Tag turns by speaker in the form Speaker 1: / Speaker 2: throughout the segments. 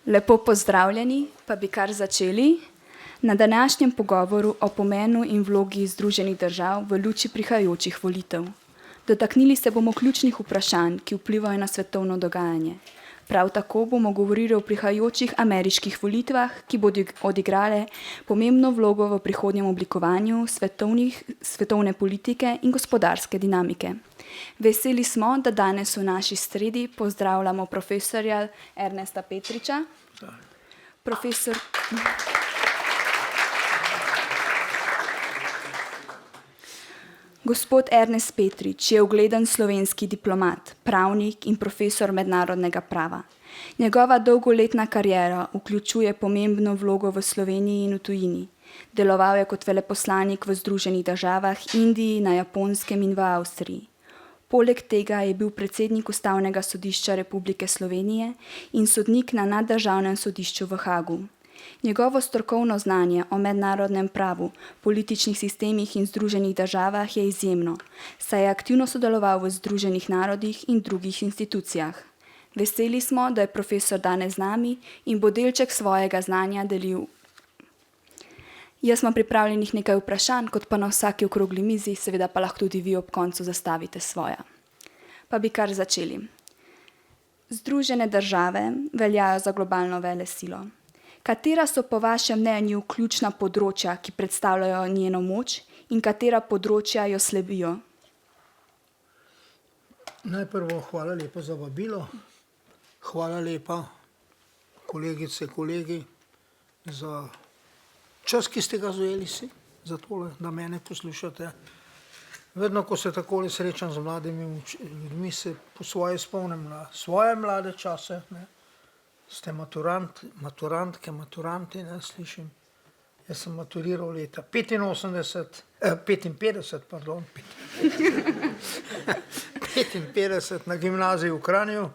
Speaker 1: Lepo pozdravljeni, pa bi kar začeli. Na današnjem pogovoru o pomenu in vlogi Združenih držav v luči prihajajočih volitev. Dotaknili se bomo ključnih vprašanj, ki vplivajo na svetovno dogajanje. Prav tako bomo govorili o prihajajočih ameriških volitvah, ki bodo odigrale pomembno vlogo v prihodnjem oblikovanju svetovne politike in gospodarske dinamike. Veseli smo, da danes v naši sredi pozdravljamo profesorja Ernesta Petriča. Gospod Ernest Petrič je ugleden slovenski diplomat, pravnik in profesor mednarodnega prava. Njegova dolgoletna kariera vključuje pomembno vlogo v Sloveniji in v tujini. Deloval je kot veleposlanik v Združenih državah, Indiji, na Japonskem in v Avstriji. Poleg tega je bil predsednik Ustavnega sodišča Republike Slovenije in sodnik na Naddržavnem sodišču v Hagu. Njegovo strokovno znanje o mednarodnem pravu, političnih sistemih in Združenih državah je izjemno, saj je aktivno sodeloval v Združenih narodih in drugih institucijah. Veseli smo, da je profesor danes z nami in bo delček svojega znanja delil. Jaz imam pripravljenih nekaj vprašanj, kot pa na vsaki okrogli mizi, seveda pa lahko tudi vi ob koncu zastavite svoja. Pa bi kar začeli. Združene države veljajo za globalno velesilo. Katera so po vašem mnenju ključna področja, ki predstavljajo njeno moč in katera področja jo slabijo?
Speaker 2: Najprvo hvala lepa za vabilo. Hvala lepa kolegice, kolegi za čas, ki ste ga vzeli si, za tole, da mene poslušate. Vedno, ko se takole srečam z mladimi ljudmi, se po svoje spomnim na svoje mlade čase. Ste maturantke, maturanti, slišim. Jaz sem maturiral leta 55 na gimnaziji v Kranju,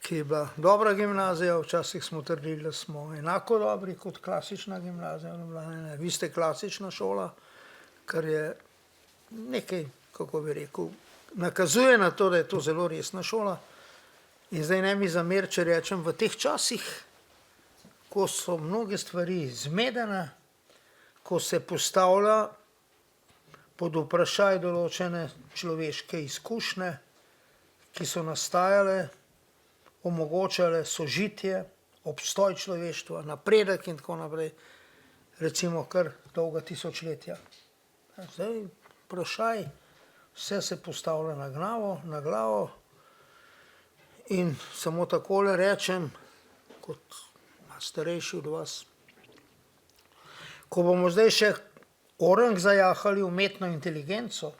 Speaker 2: ki je bila dobra gimnazija. Včasih smo trdili, da smo enako dobri kot klasična gimnazija. Vi ste klasična šola, kar je nekaj, kako bi rekel, nakazuje na to, da je to zelo resna šola. In zdaj ne mi zameriti, če rečem, v teh časih, ko so mnoge stvari zmedene, ko se postavlja pod vprašaj določene človeške izkušnje, ki so nastajale, omogočale sožitje, obstoj človeštva, napredek in tako naprej, recimo kar dolga tisočletja. Zdaj vprašaj, vse se postavlja na glavo. In samo takole rečem, kot starejši od vas, ko bomo zdaj še orang zajahali umetno inteligenco,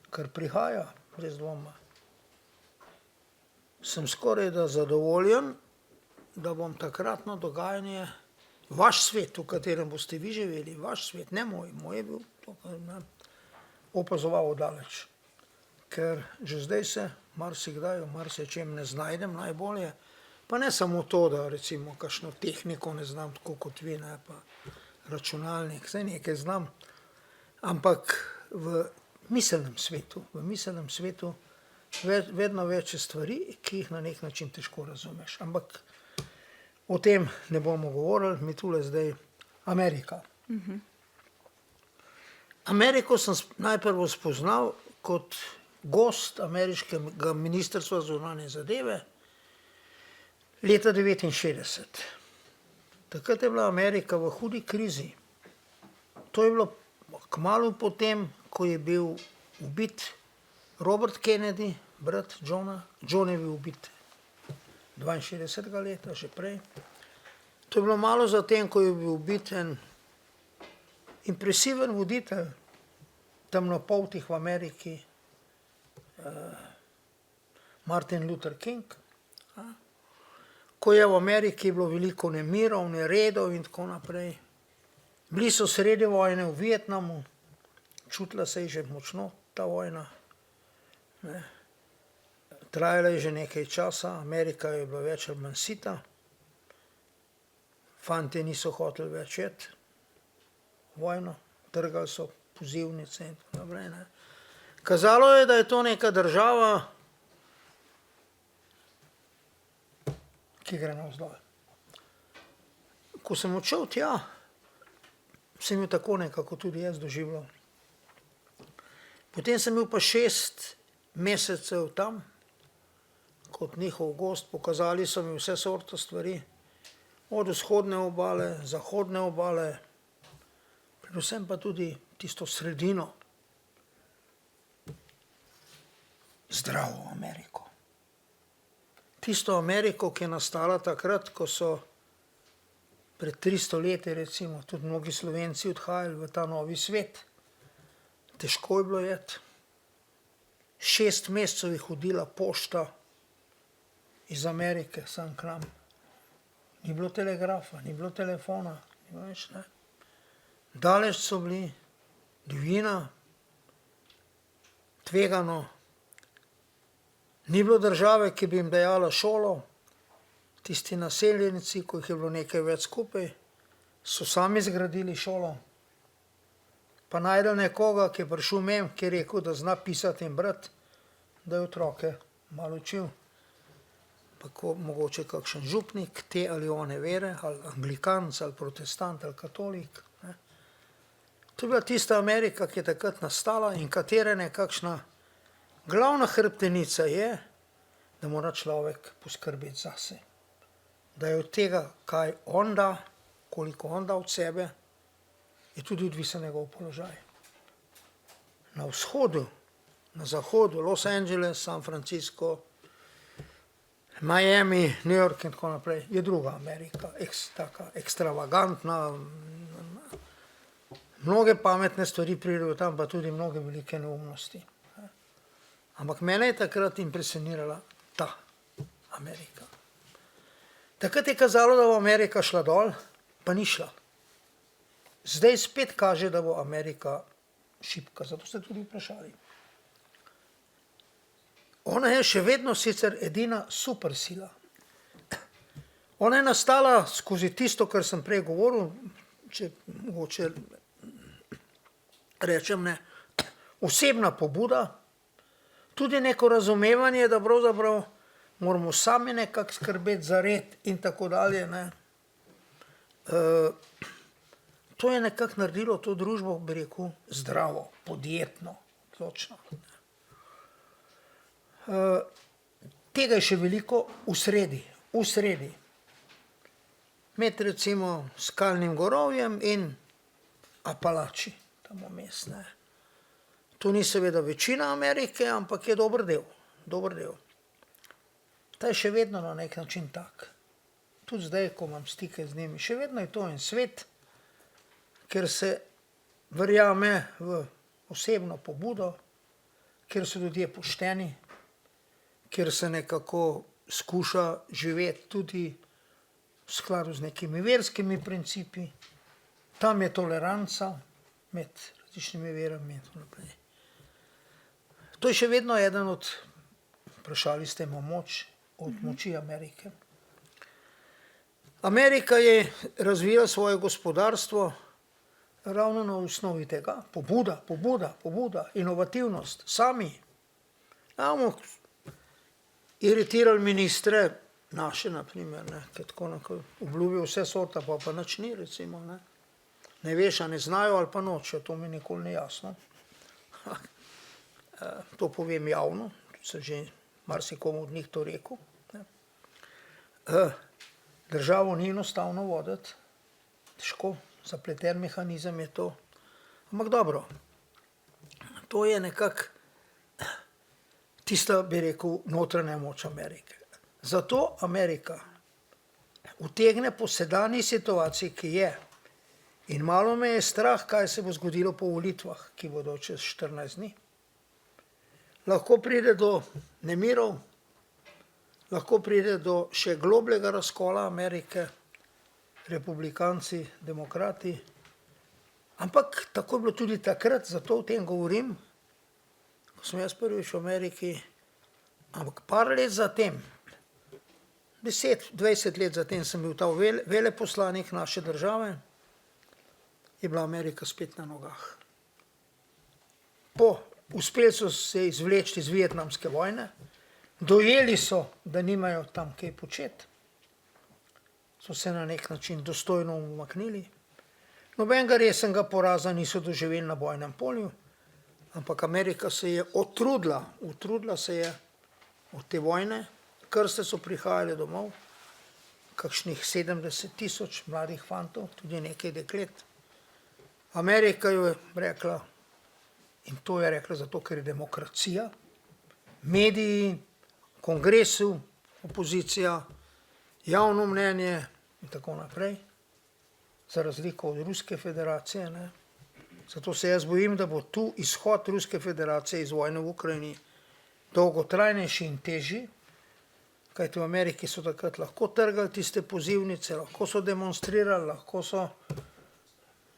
Speaker 2: kar prihaja, brez dvoma, sem skoraj da zadovoljen, da bom takratno dogajanje, vaš svet, v katerem boste vi živeli, vaš svet, ne moj je bil to, opazoval daleč. Ker že zdaj se marsikdaj v marsičem ne znajdem najbolje, pa ne samo to, da recimo kakšno tehniko ne znam tako kot vi, pa računalnik, saj nekaj znam, ampak v miselnem svetu vedno več stvari, ki jih na nek način težko razumeš. Ampak o tem ne bomo govorili, mi tule zdaj Amerika. Ameriko sem najprvo spoznal kot gost ameriškega ministrstva za zunanje zadeve leta 1969. Takrat je bila Amerika v hudi krizi. To je bilo kmalu potem, ko je bil ubit Robert Kennedy, brat Johna. John je bil ubit 62. leta, že prej. To je bilo malo zatem, ko je bil ubit en impresiven voditelj temnopoltih v Ameriki, Martin Luther King. Ko je v Ameriki bilo veliko nemirov, neredov in tako naprej. Bili so sredi vojne v Vietnamu, čutila se je že močno ta vojna. Trajala je že nekaj časa, Amerika je bila več ali manj sita. Fantje niso hoteli več iti vojno, trgali so pozivnice in tako naprej. Kazalo je, da je to neka država, ki gre navzdol. ko sem odšel tja, sem jo tako nekako tudi jaz doživljal. Potem sem bil pa 6 mesecev tam, kot njihov gost, pokazali so mi vse sorte stvari, od vzhodne obale, zahodne obale, predvsem pa tudi tisto sredino, zdravo Ameriko. Tisto Ameriko, ki je nastala takrat, ko so pred 300 leti, recimo, tudi mnogi Slovenci odhajali v ta novi svet. Težko je bilo jeti. 6 mesecev je hodila pošta iz Amerike sem k nam. Ni bilo telegrafa, ni bilo telefona, ni bilo več, ne. Daleč so bili, divjina, tvegano. Ni bilo države, ki bi jim dajala šolo. Tisti naseljenci, ko jih je bilo nekaj več skupaj, so sami zgradili šolo. Pa najdel nekoga, ki je prišel mem, ki je rekel, da zna pisati in brati, da je otroke malo učil. Pa mogoče kakšen župnik te ali one vere, ali anglikanc, ali protestant, ali katolik. Ne. To je bila tista Amerika, ki je takrat nastala in katere nekakšna glavna hrbtenica je, da mora človek poskrbeti zase. Da je od tega, kaj on da, koliko on da od sebe, je tudi odvisen njegov položaj. Na vzhodu, na zahodu, Los Angeles, San Francisco, Miami, New York in tako naprej, je druga Amerika, taka ekstravagantna. Mnoge pametne stvari pridejo tam, pa tudi mnoge velike neumnosti. Ampak mene je takrat impresionirala ta Amerika. Takrat je kazalo, da bo Amerika šla dol, pa ni šla. Zdaj spet kaže, da bo Amerika šibka, zato ste tudi vprašali. Ona je še vedno sicer edina supersila. Ona je nastala skozi tisto, kar sem prej govoril, če mogoče rečem, ne, osebna pobuda, tudi neko razumevanje, da pravzaprav moramo sami nekako skrbeti za red in tako dalje. Ne. To je nekako naredilo to družbo, bi rekel, zdravo, podjetno, odločno. Tega je še veliko v sredi. Med recimo Skalnim gorovjem in Apalači, tam vmes, ne. To ni seveda večina Amerike, ampak je dober del. Ta je še vedno na nek način tak. Tudi zdaj, ko imam stike z njimi, še vedno je to en svet, ker se verjame v osebno pobudo, ker so ljudje pošteni, ker se nekako skuša živeti tudi v skladu z nekimi verskimi principi. Tam je toleranca med različnimi verami in tako naprej. To je še vedno eden od, vprašali ste me moč, od moči Amerike. Amerika je razvila svoje gospodarstvo ravno na osnovi tega. Pobuda, inovativnost, sami. Imamo iritirali ministre, naše naprimer, ne, ki tako obljubijo vse sorta, pa nič ni, recimo. Ne veš, a ne znajo ali pa nočejo, to mi nikoli ni jasno. To povem javno, sem že marsikomu od njih to rekel. Državo ni enostavno voditi, težko, zapleten mehanizem je to. Ampak dobro, to je nekako tista, bi rekel, notranja moč Amerike. Zato Amerika utegne po sedanji situaciji, ki je, in malo me je strah, kaj se bo zgodilo po volitvah, ki bodo čez 14 dni. Lahko pride do nemirov, lahko pride do še globljega razkola Amerike, republikanci, demokrati. Ampak tako je bilo tudi takrat, zato o tem govorim, ko sem jaz prvič v Ameriki, ampak par let zatem, 10-20 let zatem sem bil ta veleposlanik naše države, je bila Amerika spet na nogah. Uspeli so se izvleči iz vietnamske vojne, dojeli so, da nimajo tam kaj početi. so se na nek način dostojno umaknili. Nobenega resnega poraza niso doživeli na bojnem polju, ampak Amerika se je utrudila se je od te vojne, krste so prihajali domov, kakšnih 70 000 mladih fantov, tudi nekaj deklet. Amerika jo je rekla, in to je rekla zato, ker je demokracija, mediji, kongresu, opozicija, javno mnenje in tako naprej, za razliko od Ruske federacije. Ne. Zato se jaz bojim, da bo tu izhod Ruske federacije iz vojne v Ukrajini dolgotrajnejši in težji, kajti v Ameriki so takrat lahko trgali tiste pozivnice, lahko so demonstrirali, lahko so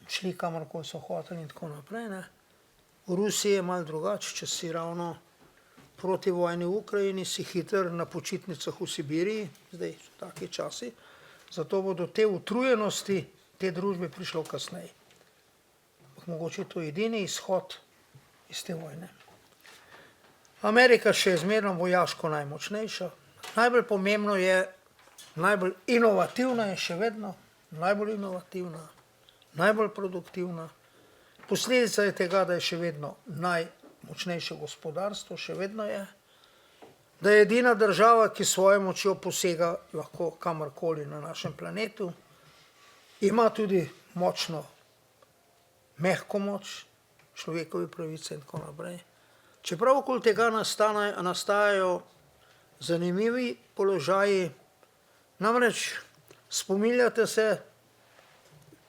Speaker 2: šli kamorkoli so hoteli in tako naprej. Ne. V Rusiji je malo drugače, če si ravno proti vojni v Ukrajini, si hiter na počitnicah v Sibiriji, zdaj so taki časi, zato bo do te utrujenosti te družbe prišlo kasneje. Mogoče je to edini izhod iz te vojne. Amerika še je zmerno vojaško najmočnejša, najbolj pomembno je, najbolj inovativna je še vedno, najbolj inovativna, najbolj produktivna. Posledica je tega, da je še vedno najmočnejše gospodarstvo, še vedno je, da je edina država, ki svojo močjo posega lahko kamorkoli na našem planetu, ima tudi močno mehko moč, človekove pravice in tako naprej. Čeprav okoli tega nastajajo zanimivi položaji, namreč spominjate se,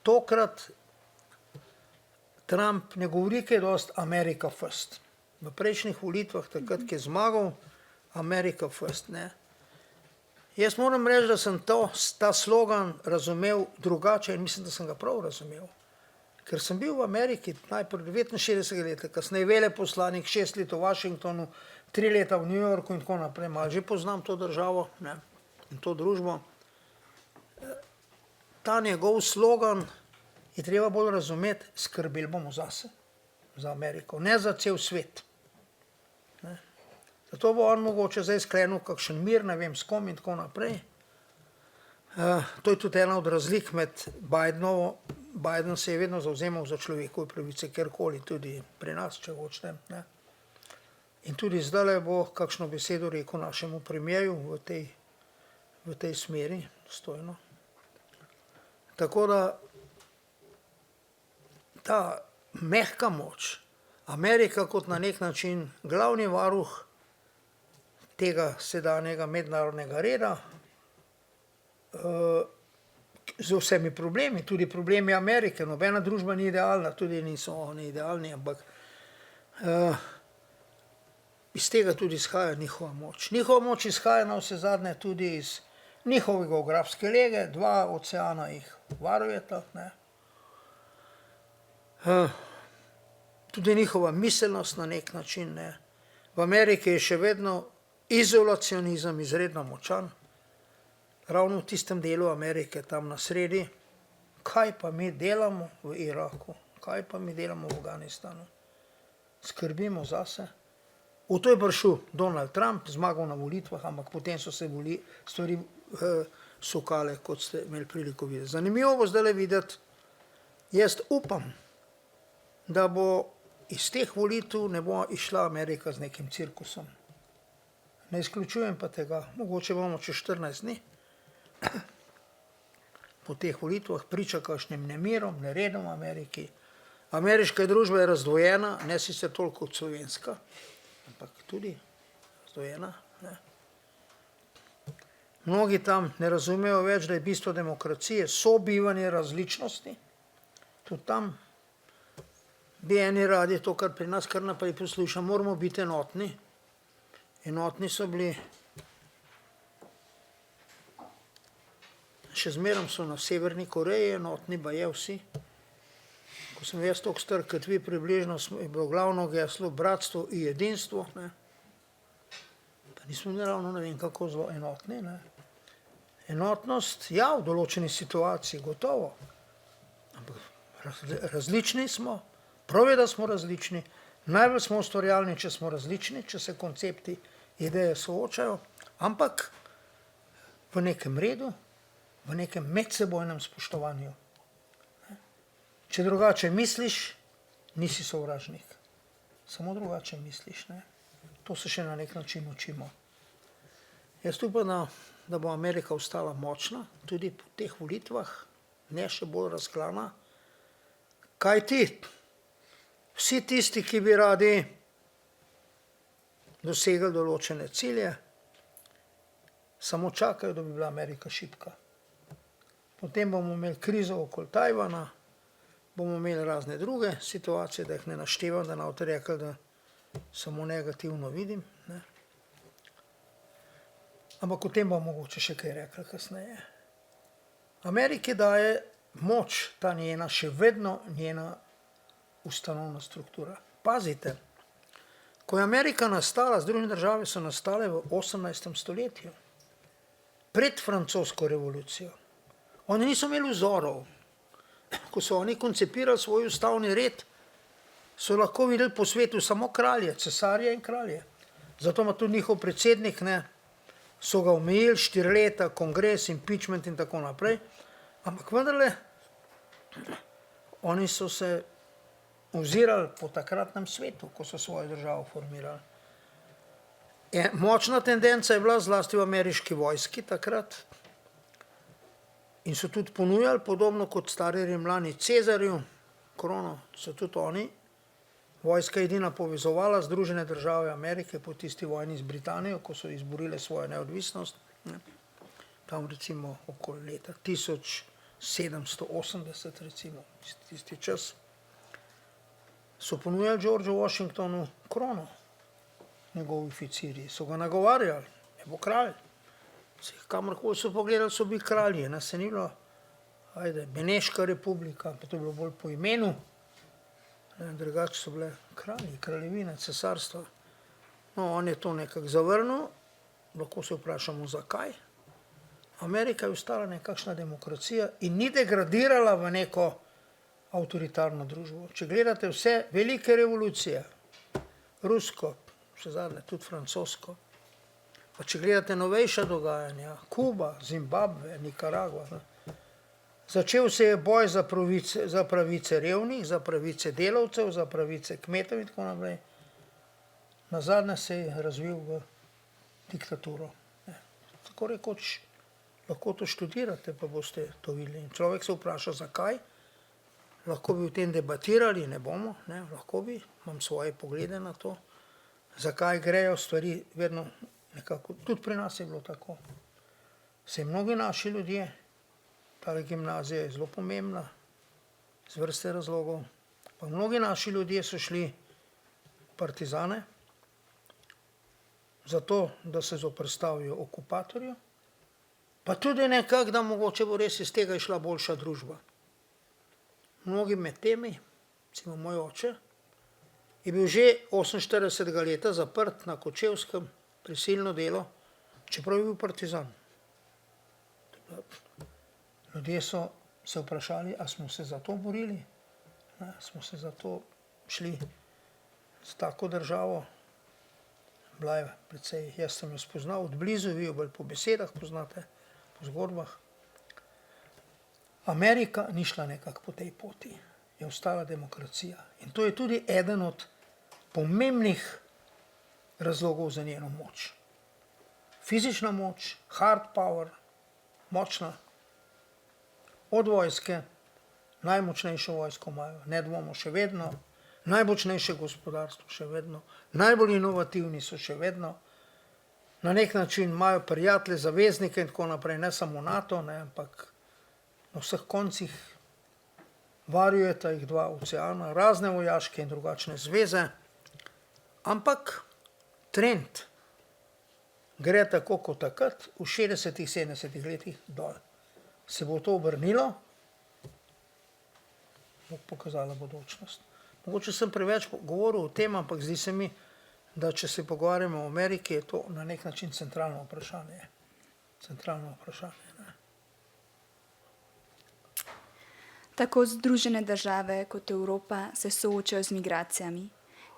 Speaker 2: tokrat Trump ne govori kaj dosti America first. V prejšnjih volitvah, takrat, ki je zmagal, America first, ne. Jaz moram reči, da sem ta slogan razumel drugače in mislim, da sem ga prav razumel. Ker sem bil v Ameriki najprej 69 let, kasneje veleposlanik, 6 let v Washingtonu, 3 leta v New Yorku in tako naprej. Malo že poznam to državo, ne, in to družbo. Ta njegov slogan je treba bolj razumeti, skrbeli bomo zase, za Ameriko, ne za cel svet. Ne. Zato bo on mogoče zdaj sklenil kakšen mir, ne vem s kom in tako naprej. To je tudi ena od razlik med Bidenovo. Biden se je vedno zavzemal za človekove pravice, kjerkoli, tudi pri nas, če hočete. Ne. In tudi zdaj bo kakšno besedo rekel našemu premijeju v tej smeri, dostojno. Tako da ta mehka moč, Amerika kot na nek način glavni varuh tega sedanjega mednarodnega reda, z vsemi problemi, tudi problemi Amerike, nobena družba ni idealna, tudi niso oni idealni, ampak iz tega tudi izhaja njihova moč. Njihova moč izhaja navsezadnje tudi iz njihove geografske lege, 2 oceana jih varujeta, ne. Tudi njihova miselnost na nek način, ne. V Ameriki je še vedno izolacionizem izredno močan, ravno v tistem delu Amerike, tam na sredi. Kaj pa mi delamo v Iraku, kaj pa mi delamo v Afganistanu? Skrbimo zase. V to je prišel Donald Trump, zmagal na volitvah, ampak potem so se stvari sukale, kot ste imeli priliko videti. Zanimivo bo zdaj videti, jaz upam, da bo iz teh volitev ne bo išla Amerika z nekim cirkusom. Ne izključujem pa tega, mogoče bomo čez 14 dni po teh volitvah priča kakšnim nemirom, neredom v Ameriki. Ameriška družba je razdvojena, ne sicer toliko kot slovenska, ampak tudi razdvojena. Ne. Mnogi tam ne razumejo več, da je bistvo demokracije sobivanje različnosti. Tudi tam bi eni radi to, kar pri nas kar naprej posluša, moramo biti enotni. Enotni so bili, še zmerom so na Severni Koreji enotni, baje vsi. Ko sem jaz toliko star kot vi, približno je bilo glavno geslo bratstvo in edinstvo. Ne. Pa nismo ravno ne vem kako zelo enotni. Ne. Enotnost, ja, v določeni situaciji, gotovo. Ampak različni smo, prav je, da smo različni, najbolj smo ustvarjalni, če smo različni, če se koncepti, ideje soočajo, ampak v nekem redu, v nekem medsebojnem spoštovanju. Če drugače misliš, nisi sovražnik. Samo drugače misliš. Ne? To se še na nek način učimo. Jaz upam, da bo Amerika ostala močna, tudi po teh volitvah, ne še bolj razklana. Kaj ti? Vsi tisti, ki bi radi dosegli določene cilje, samo čakajo, da bi bila Amerika šibka. Potem bomo imeli krizo okoli Tajvana, bomo imeli razne druge situacije, da jih ne naštevam, da ne boste rekli, da samo negativno vidim. Ne? Ampak o tem bomo mogoče še kaj rekli kasneje. Ameriki daje moč, ta njena, še vedno njena ustanovna struktura. Pazite, ko je Amerika nastala, Združene države so nastale v 18. stoletju, pred francosko revolucijo. Oni niso imeli vzorov. Ko so oni koncipirali svoj ustavni red, so lahko videli po svetu samo kralje, cesarje in kralje. Zato ima tudi njihov predsednik, ne, so ga omejili 4 leta, kongres, impeachment in tako naprej. Ampak vendarle, oni so se ozirali po takratnem svetu, ko so svojo državo formirali. Močna tendenca je bila zlasti v ameriški vojski takrat in so tudi ponujali, podobno kot stari Rimljani Cezarju, krono, so tudi oni, vojska edina povezovala Združene države Amerike po tisti vojni z Britanijo, ko so izborile svojo neodvisnost, ne. Tam recimo okoli leta 1780, recimo, tisti čas, so ponujali Georgeu Washingtonu krono, njegovi oficirji, so ga nagovarjali, ne bo kralj. Kamorkoli so pogledali, so bili kralji, ne, se ni bilo, ajde, Beneška republika, pa to je bilo bolj po imenu, drugače so bile kralji, kraljevine, cesarstva. No, on je to nekako zavrnil, lahko se vprašamo, zakaj. Amerika je ostala nekakšna demokracija in ni degradirala v neko avtoritarno družbo. Če gledate vse velike revolucije, rusko, še zadnje, tudi francosko, pa če gledate novejša dogajanja, Kuba, Zimbabve, Nikaragva, ne, začel se je boj za pravice revnih, za pravice delavcev, za pravice kmetov in tako naprej. Nazadnje se je razvil v diktaturo. Ne. Tako rekoč, lahko to študirate, pa boste to videli. Človek se vpraša, zakaj. Lahko bi o tem debatirali, ne bomo, ne, lahko bi, imam svoje poglede na to, zakaj grejo stvari vedno nekako, tudi pri nas je bilo tako. Se mnogi naši ljudje, tale gimnazija je zelo pomembna, z vrste razlogov, pa mnogi naši ljudje so šli partizane, zato, da se zoperstavijo okupatorju, pa tudi nekako, da mogoče bo res iz tega išla boljša družba. Mnogi med temi, recimo moj oče, je bil že 48. leta zaprt na Kočevskem, prisilno delo, čeprav je bil partizan. Ljudje so se vprašali, a smo se za to borili, ne, smo se za to šli z tako državo. Bila je precej, jaz sem jo spoznal od blizu, vi jo bolj po besedah poznate, po zgodbah. Amerika ni šla nekako po tej poti, je ostala demokracija. In to je tudi eden od pomembnih razlogov za njeno moč. Fizična moč, hard power, močna, od vojske, najmočnejšo vojsko imajo, nedvomno še vedno, najmočnejše gospodarstvo še vedno, najbolj inovativni so še vedno, na nek način imajo prijatelje, zaveznike in tako naprej, ne samo NATO, ne, ampak na vseh koncih varujeta jih 2 oceana, razne vojaške in drugačne zveze, ampak trend gre tako kot takrat, v 60., 70. letih dol. Se bo to obrnilo, bo pokazala bodočnost. Mogoče sem preveč govoril o tem, ampak zdi se mi, da če se pogovarjamo o Ameriki, je to na nek način centralno vprašanje. Centralno vprašanje, ne.
Speaker 1: Tako Združene države kot Evropa se soočajo z migracijami.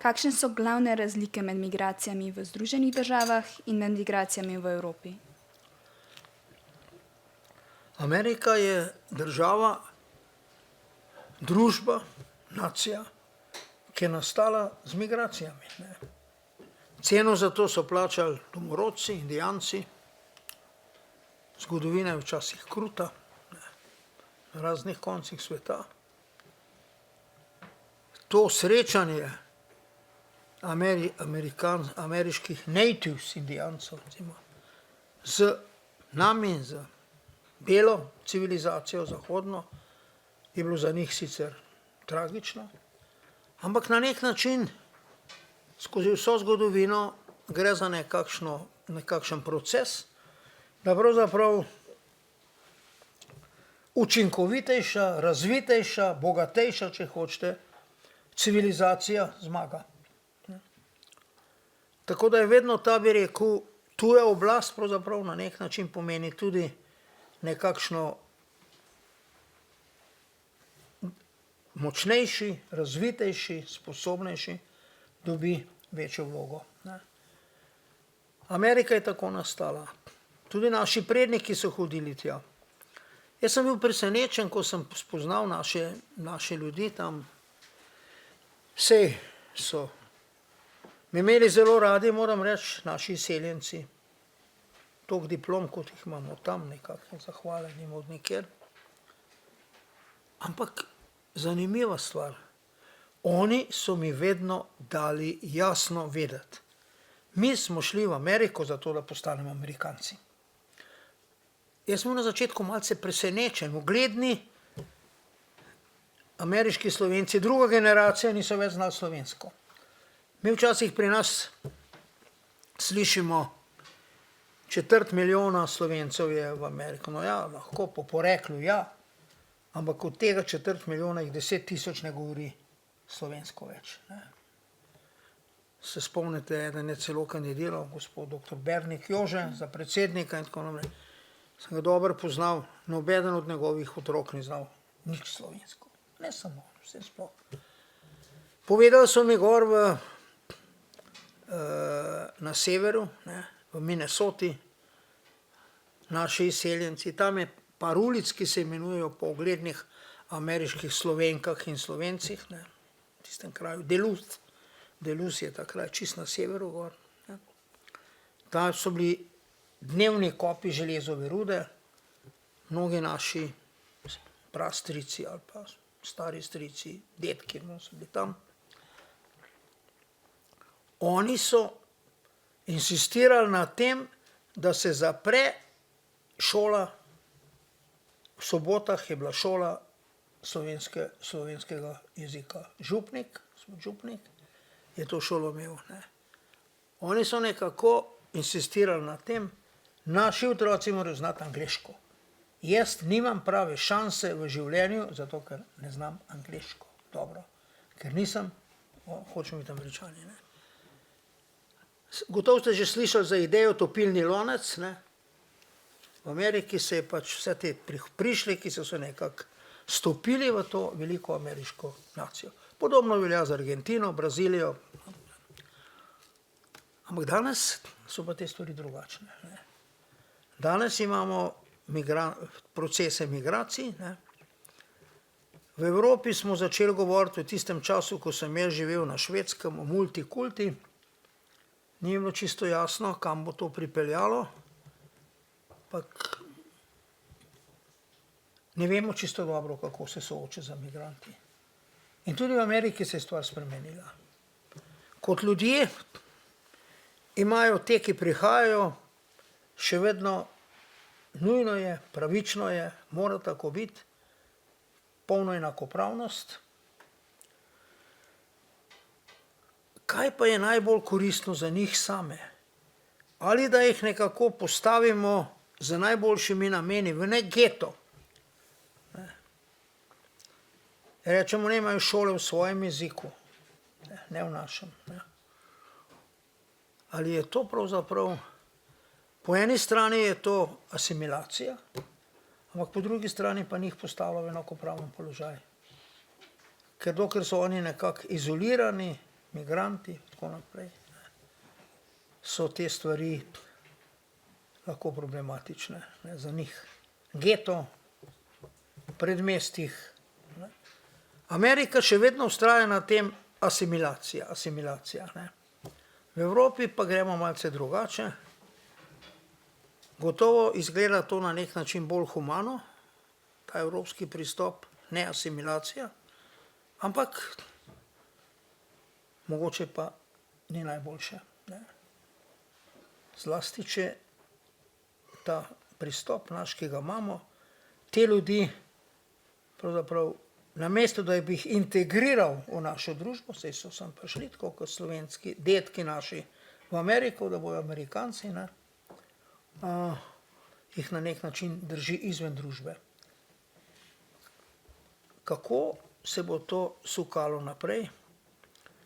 Speaker 1: Kakšne so glavne razlike med migracijami v Združenih državah in med migracijami v Evropi?
Speaker 2: Amerika je država, družba, nacija, ki je nastala z migracijami. Ne. Ceno za to so plačali domorodci, indijanci, zgodovina je včasih kruta, ne, na raznih koncih sveta. To srečanje ameriških natives, indijancev, recimo, z nami, z belo civilizacijo, zahodno, je bilo za njih sicer tragično, ampak na nek način skozi vso zgodovino gre za nekakšen proces, da pravzaprav učinkovitejša, razvitejša, bogatejša, če hočete, civilizacija zmaga. Tako da je vedno ta, bi rekel, tuja oblast pravzaprav na nek način pomeni tudi nekakšno močnejši, razvitejši, sposobnejši, dobi večjo vlogo. Ne. Amerika je tako nastala. Tudi naši predniki so hodili tja. Jaz sem bil presenečen, ko sem spoznal naše ljudi tam. Sej so me imeli zelo radi, moram reči, naši izseljenci. Toliko diplom, kot jih imamo tam, nekako zahvaleni od nikjer. Ampak zanimiva stvar. Oni so mi vedno dali jasno vedeti. Mi smo šli v Ameriko zato, da postanemo Amerikanci. Jaz sem bil na začetku malce presenečen. Ugledni ameriški Slovenci, druga generacija, niso več znali slovensko. Mi včasih pri nas slišimo, 250 000 Slovencev je v Ameriko. No ja, lahko po poreklu, ja, ampak od tega 250 000 jih 10 000 ne govori slovensko več. Ne. Se spomnite, eden je celo kandidiral, gospod dr. Bernik Jože, za predsednika in tako naprej. Sem ga dobro poznal, nobeden od njegovih otrok ni znal nič slovensko. Ne samo, vse sploh. Povedali so mi gor na severu, ne, v Minnesoti, naši izseljenci, tam je par ulic, ki se imenujejo po uglednih ameriških Slovenkah in Slovencih, ne, v tistem kraju, Duluth. Duluth je ta kraj čist na severu gor. Ne. Tam so bili dnevni kopi železove rude, mnogi naši prastrici ali pa stari strici, dedki, no, so bili tam. Oni so insistirali na tem, da se zapre šola, v sobotah je bila šola slovenskega jezika. Župnik je to šolo imel. Ne. Oni so nekako insistirali na tem, naši otroci morajo znati angleško. Jaz nimam prave šanse v življenju, zato ker ne znam angleško dobro. Ker nisem, hočem biti Američani. Ne. Gotovo ste že slišali za idejo topilni lonec. Ne. V Ameriki se je pač vse te prišleki so se nekako stopili v to veliko ameriško nacijo. Podobno velja za Argentino, Brazilijo. Ampak danes so pa te stvari drugačne. Ne. Danes imamo procese migracij. Ne. V Evropi smo začeli govoriti v tistem času, ko sem jaz živel na Švedskem, o multikulti. Ni bilo čisto jasno, kam bo to pripeljalo. Ampak ne vemo čisto dobro, kako se sooča z migranti. In tudi v Ameriki se je stvar spremenila. Kot ljudje imajo te, ki prihajajo, še vedno nujno je, pravično je, mora tako biti, polno enakopravnost. Kaj pa je najbolj koristno za njih same? Ali da jih nekako postavimo z najboljšimi nameni v nek geto. Rečemo, ne imajo šole v svojem jeziku, ne v našem. Ne. Ali je to pravzaprav, po eni strani je to asimilacija, ampak po drugi strani pa njih postavlja v enakopraven položaj. Ker dokler so oni nekako izolirani, migranti, tako naprej, so te stvari lahko problematične, ne, za njih. geto, predmestih. Ne. Amerika še vedno vztraja na tem asimilacija. Ne. V Evropi pa gremo malce drugače. Gotovo izgleda to na nek način bolj humano, ta evropski pristop, ne asimilacija, ampak mogoče pa ni najboljše. Ne. Zlasti, če ta pristop naš, ki ga imamo, te ljudi pravzaprav namesto, da bi jih integriral v našo družbo, saj so sem prišli, tako kot slovenski dedki naši v Ameriko, da bojo Amerikanci, ne, jih na nek način drži izven družbe. Kako se bo to sukalo naprej?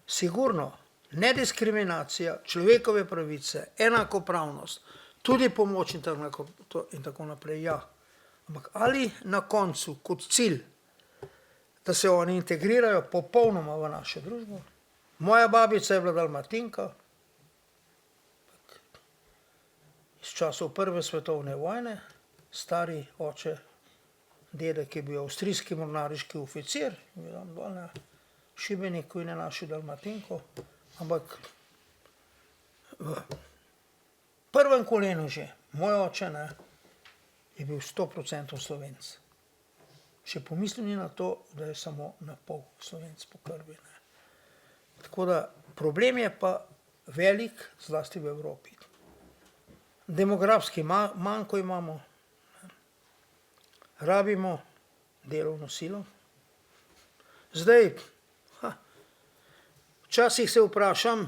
Speaker 2: Sigurno nediskriminacija, človekove pravice, enakopravnost, tudi pomoč in tako naprej, ja. Ampak ali na koncu kot cilj, da se oni integrirajo popolnoma v našo družbo? Moja babica je bila Dalmatinka, iz časov prve svetovne vojne, stari oče, dedek je bil avstrijski mornariški oficir, bil tam dol na Šibeniku in je našel Dalmatinko, ampak v prvem kolenu že, moj oče, ne, je bil 100% Slovenc. Še pomislil ni na to, da je samo na pol Slovenc po krvi. Ne. Tako da problem je pa velik, zlasti v Evropi. Demografski manko imamo, rabimo delovno silo. Zdaj, včasih se vprašam,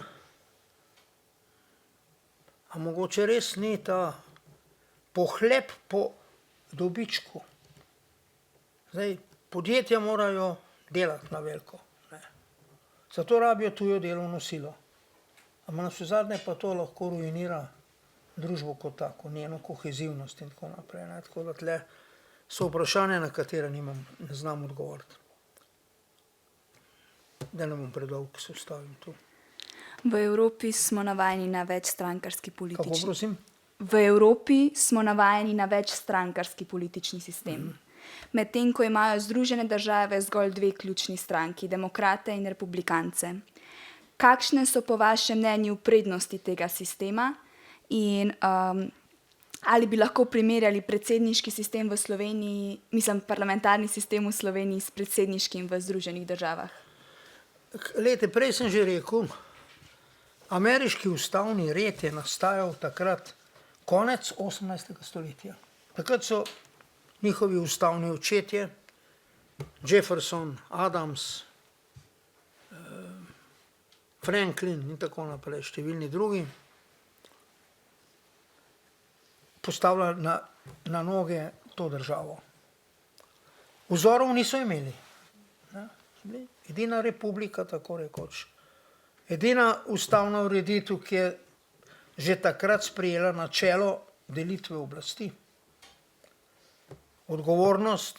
Speaker 2: a mogoče res ni ta pohlep po dobičku. Zdaj, podjetja morajo delati na veliko. Ne. Zato rabijo tujo delovno silo. Ampak navsezadnje pa to lahko ruinira družbo kot tako, njeno kohezivnost in tako naprej. Ne. Tako da tle so vprašanja, na katera ne znam odgovoriti. Da ne bom predolg, se ustavim tu.
Speaker 1: V Evropi smo navajeni na večstrankarski politični.
Speaker 2: Kako, prosim?
Speaker 1: V Evropi smo navajeni na večstrankarski politični sistem. Medtem ko imajo Združene države zgolj dve ključni stranki, demokrate in republikance. Kakšne so po vašem mnenju prednosti tega sistema in ali bi lahko primerjali predsedniški sistem v Sloveniji, parlamentarni sistem v Sloveniji s predsedniškim v Združenih državah?
Speaker 2: Glejte, prej sem že rekel, ameriški ustavni red je nastajal takrat konec 18. stoletja. Takrat so njihovi ustavni očetje, Jefferson, Adams, Franklin in tako naprej, številni drugi, postavljali na noge to državo. Vzorov niso imeli. Edina republika, tako rekoč. Edina ustavna ureditev, ki je že takrat sprejela načelo delitve oblasti. Odgovornost,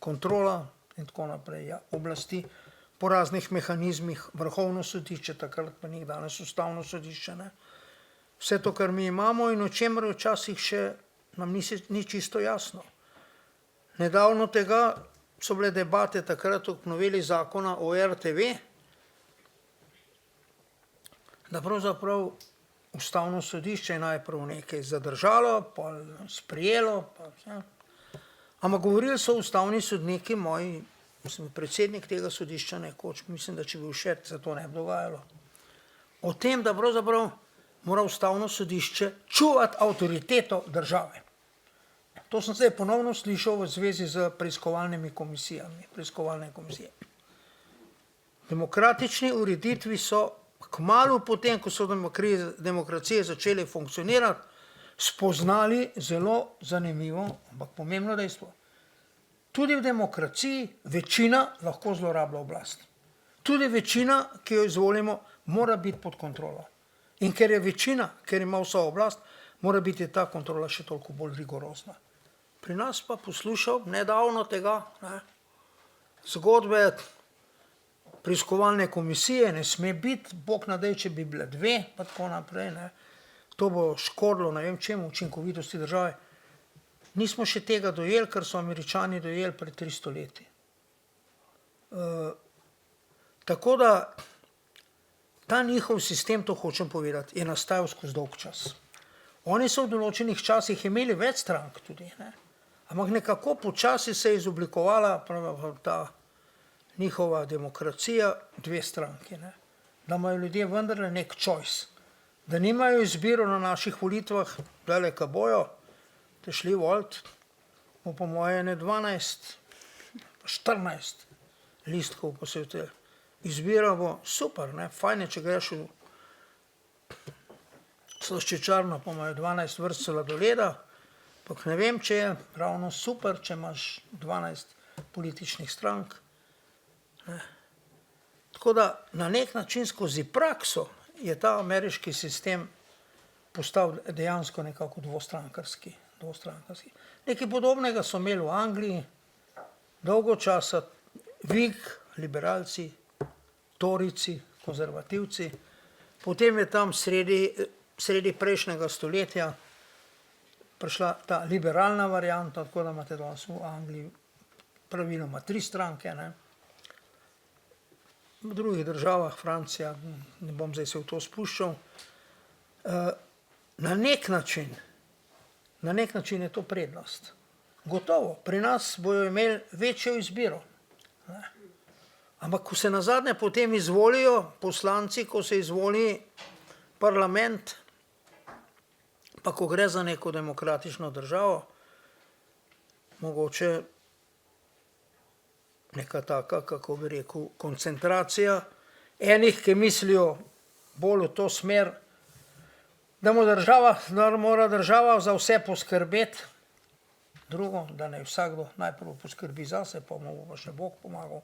Speaker 2: kontrola in tako naprej, ja, oblasti po raznih mehanizmih, vrhovno sodišče, takrat pa njih danes ustavno sodišče, ne. Vse to, kar mi imamo in o čemer včasih še nam ni čisto jasno. Nedavno tega so bile debate takrat o noveli zakona o RTV, da pravzaprav ustavno sodišče je najprej nekaj zadržalo, pa sprejelo, pa vse. Ampak govorili so ustavni sodniki, moji, predsednik tega sodišča nekoč, mislim, da če bi všel, se to ne bi dogajalo. O tem, da pravzaprav mora ustavno sodišče čuvati avtoriteto države. To sem zdaj ponovno slišal v zvezi z preiskovalnimi komisijami, preiskovalne komisije. Demokratični ureditvi so kmalu potem, ko so demokracije začele funkcionirati, spoznali zelo zanimivo, ampak pomembno dejstvo. Tudi v demokraciji večina lahko zlorablja oblast. Tudi večina, ki jo izvolimo, mora biti pod kontrolo. In ker je večina, ker ima vsa oblast, mora biti ta kontrola še toliko bolj rigorozna. Pri nas pa poslušal nedavno tega, ne, zgodbe preiskovalne komisije, ne sme biti, bog nadej, če bi bile dve, pa tako naprej, ne. To bo škodilo, ne vem čemu, učinkovitosti države. nismo še tega dojeli, kar so Američani dojeli pred 300 leti. Tako da ta njihov sistem, to hočem povedati, je nastajal skozi dolg čas. Oni so v določenih časih imeli več strank tudi, ne? Ampak nekako počasi se je izoblikovala ta njihova demokracija, dve stranki, ne? Da imajo ljudje vendarle nek choice, da nimajo izbiro na naših volitvah, dale, ka bojo, te šli volit, bo po moje ne 12, 14 listkov posvetili. Izbira bo super, ne? Fajn je, če greš v slaščičarno, pa imajo 12 vrst sladoleda, ampak ne vem, če je ravno super, če imaš 12 političnih strank. Ne? Tako da na nek način skozi prakso je ta ameriški sistem postal dejansko nekako dvostrankarski. Nekaj podobnega so imeli v Angliji dolgo časa, Whig, liberalci, Torijci, konzervativci, potem je tam sredi prejšnjega stoletja prišla ta liberalna varianta, tako da imate danes v Angliji praviloma 3 stranke, ne? V drugih državah, Francija, ne bom zdaj se v to spuščal, na nek način je to prednost. Gotovo, pri nas bojo imeli večjo izbiro, ne? Ampak ko se nazadnje potem izvolijo poslanci, ko se izvoli parlament, pa ko gre za neko demokratično državo, mogoče neka taka, kako bi rekel, koncentracija enih, ki mislijo bolj v to smer, da mora država za vse poskrbeti, drugo, da naj vsakdo najprej poskrbi zase, pa mu bo še Bog pomagal.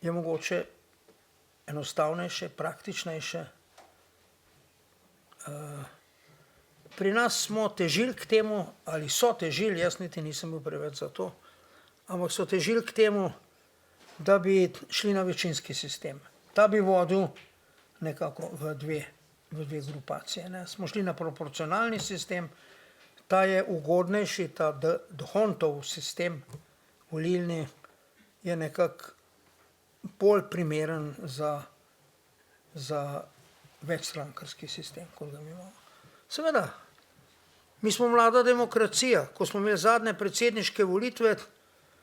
Speaker 2: Je mogoče enostavnejše, praktičnejše. Pri nas smo težili k temu, ali so težili, jaz niti nisem bil preveč za to, ampak so težili k temu, da bi šli na večinski sistem. Ta bi vodil nekako v dve grupacije, ne. Smo šli na proporcionalni sistem, ta je ugodnejši, ta D'Hondtov sistem volilni je nekako bolj primeren za večstrankarski sistem, kot ga mi imamo. Seveda, mi smo mlada demokracija. Ko smo imeli zadnje predsedniške volitve,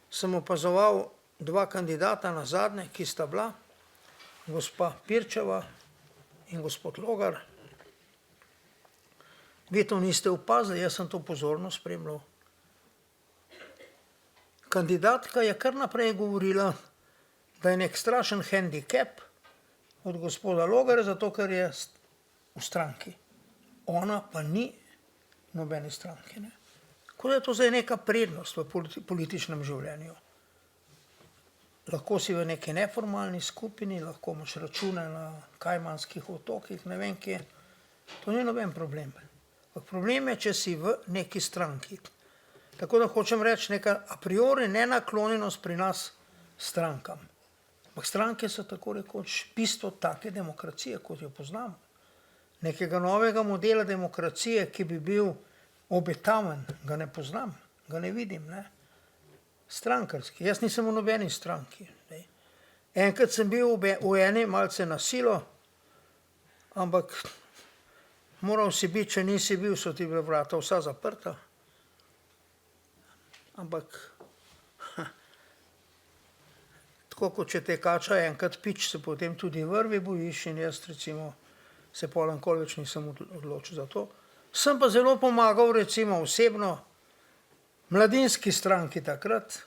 Speaker 2: sem opazoval 2 kandidata na zadnje, ki sta bila, gospa Pirčeva in gospod Logar. Vi to niste opazili, jaz sem to pozorno spremljal. Kandidatka je kar naprej govorila, da je nek strašen hendikep od gospoda Logarja, zato ker je v stranki. Ona pa ni nobene stranke, ne. Tako da je to zdaj neka prednost v političnem življenju. Lahko si v neki neformalni skupini, lahko imaš račune na Kajmanskih otokih, ne vem kje. To ni noben problem. Problem je, če si v neki stranki. Tako da hočem reči, neka a priori nenaklonjenost pri nas strankam. Ampak stranke so tako rekoč bistvo take demokracije, kot jo poznamo. Nekega novega modela demokracije, ki bi bil obetaven, ga ne poznam, ga ne vidim, ne. Strankarski. Jaz nisem v nobeni stranki. Enkrat sem bil v eni malce na silo, ampak moral si biti, če nisi bil, so ti bila vrata vsa zaprta. Ampak tako kot če te kača enkrat pič, se potem tudi vrvi bojiš in jaz recimo se pol nikoli več nisem odločil za to. Sem pa zelo pomagal recimo osebno mladinski stranki takrat,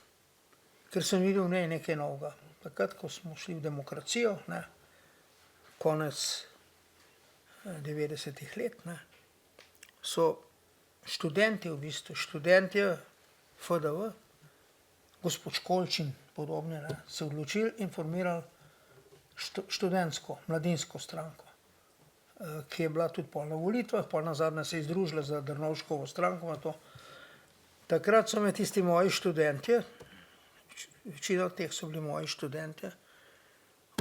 Speaker 2: ker sem videl v njej nekaj novega. Takrat, ko smo šli v demokracijo, ne, konec 90-ih let, ne, so študenti v bistvu, študentje FDV, gospod Školčin, podobne, ne, se odločili in formirali študentsko, mladinsko stranko, ki je bila tudi pol na volitvah, pol nazadnje se je združila za Drnovškovo stranko. Takrat so me tisti moji študentje, večina teh so bili moji študentje,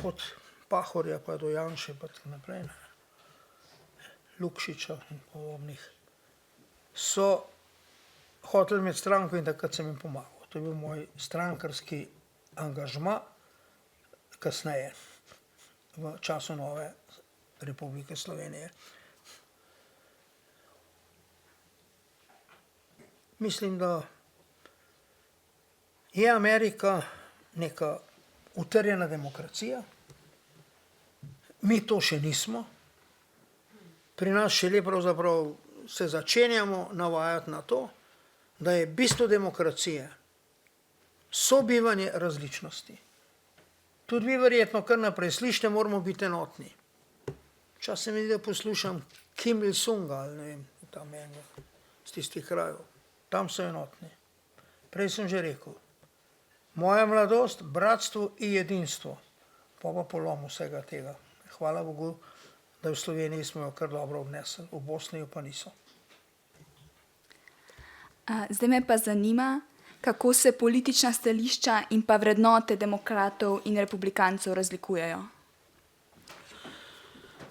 Speaker 2: od Pahorja pa do Janše pa tako naprej, Lukšiča in podobnih, so hoteli imeti stranko in takrat sem jim pomagal. To je bil moj strankarski angažma kasneje, v času nove Republike Slovenije. Mislim, da je Amerika neka utrjena demokracija. Mi to še nismo. Pri nas šele pravzaprav se začenjamo navajati na to, da je bistvo demokracije sobivanje različnosti. Tudi vi verjetno kar naprej slišite, moramo biti enotni. Včasih mi zdi, da poslušam Kim Il-sunga, ali ne vem, tam enega z tistih krajev. Tam so enotni. Prej sem že rekel, moja mladost, bratstvo in jedinstvo, pa polom vsega tega. Hvala Bogu, da v Sloveniji smo jo kar dobro obnesli, v Bosni jo pa niso.
Speaker 1: Zdaj me pa zanima, kako se politična stališča in pa vrednote demokratov in republikancev razlikujejo.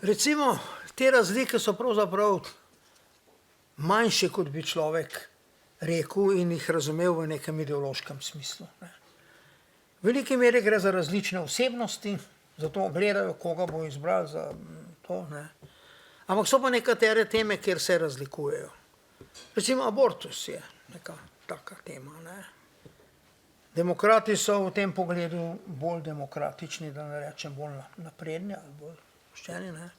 Speaker 2: Recimo, te razlike so pravzaprav manjše, kot bi človek rekel in jih razumel v nekem ideološkem smislu. V veliki meri gre za različne osebnosti, zato gledajo, koga bo izbrali za to. Ampak so pa nekatere teme, kjer se razlikujejo. Recimo abortus je neka taka tema. Demokrati so v tem pogledu bolj demokratični, da ne rečem bolj napredni ali bolj pošteni.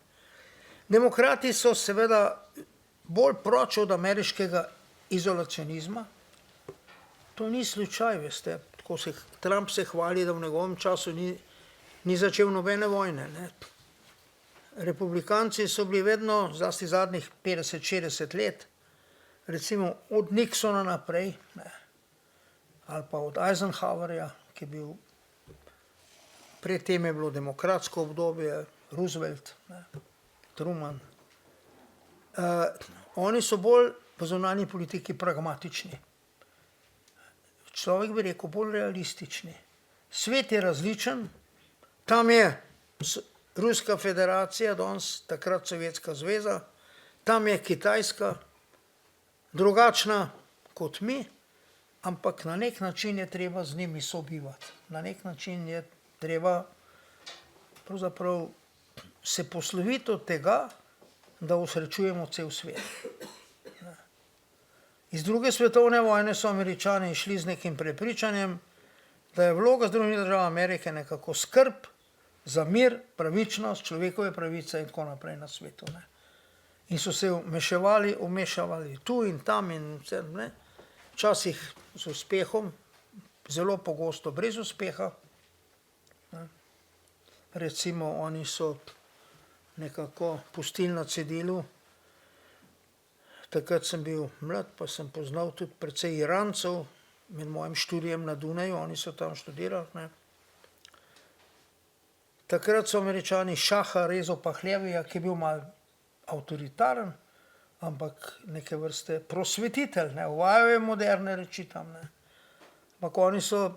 Speaker 2: Demokrati so seveda bolj proč od ameriškega izolacionizma. To ni slučaj, veste. Trump se hvali, da v njegovem času ni začel nobene vojne. Republikanci so bili vedno, zlasti zadnjih 50-60 let, recimo od Nixona naprej, ali pa od Eisenhowerja, ki je bil, predtem je bilo demokratsko obdobje, Roosevelt, Truman. Oni so bolj v zunanji politiki pragmatični. Človek bi rekel bolj realistični. Svet je različen, tam je Ruska federacija, danes takrat Sovjetska zveza, tam je Kitajska, drugačna kot mi, ampak na nek način je treba z njimi sobivati. Na nek način je treba pravzaprav se posloviti od tega, da osrečujemo cel svet. Iz druge svetovne vojne so Američani išli z nekim prepričanjem, da je vloga Združenih držav Amerike nekako skrb za mir, pravičnost, človekove pravice in tako naprej na svetu. In so se umešavali tu in tam in vse, včasih z uspehom, zelo pogosto brez uspeha. Recimo oni so nekako pustili na cedilu. Takrat sem bil mlad, pa sem poznal tudi precej Irancev med mojim študijem na Dunaju, oni so tam študirali. Takrat so Američani Šaha Rezo Pahlevija, ki je bil malo avtoritaren, ampak neke vrste prosvetitelj, uvajajo je moderne reči tam. Ampak oni so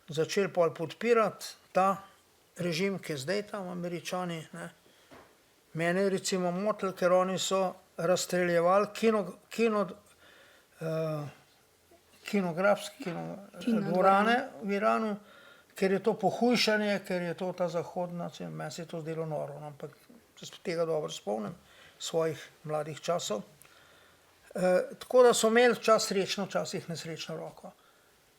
Speaker 2: začeli pol podpirati ta režim, ki je zdaj tam, Američani. Mene je recimo motil, ker oni so razstreljevali kinografske dvorane v Iranu, ker je to pohujšanje, ker je to ta zahodna, meni se je to zdelo noro, ampak se tega dobro spomnim, svojih mladih časov. Tako da so imeli čas srečno, včasih nesrečno roko.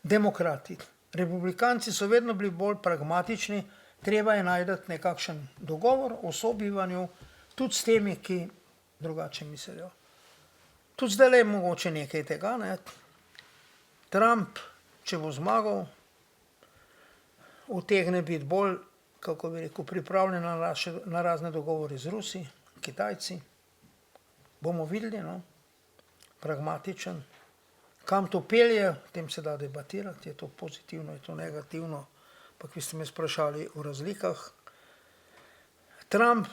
Speaker 2: Demokrati. Republikanci so vedno bili bolj pragmatični, treba je najti nekakšen dogovor o sobivanju, tudi s temi, ki drugače mislijo. Tudi zdaj je mogoče nekaj tega. Trump, če bo zmagal, utegne biti bolj, kako bi rekel, pripravljen na razne dogovore z Rusi, Kitajci. Bomo videli, pragmatičen. Kam to pelje, o tem se da debatirati, je to pozitivno, je to negativno, pa vi ste me sprašali o razlikah. Trump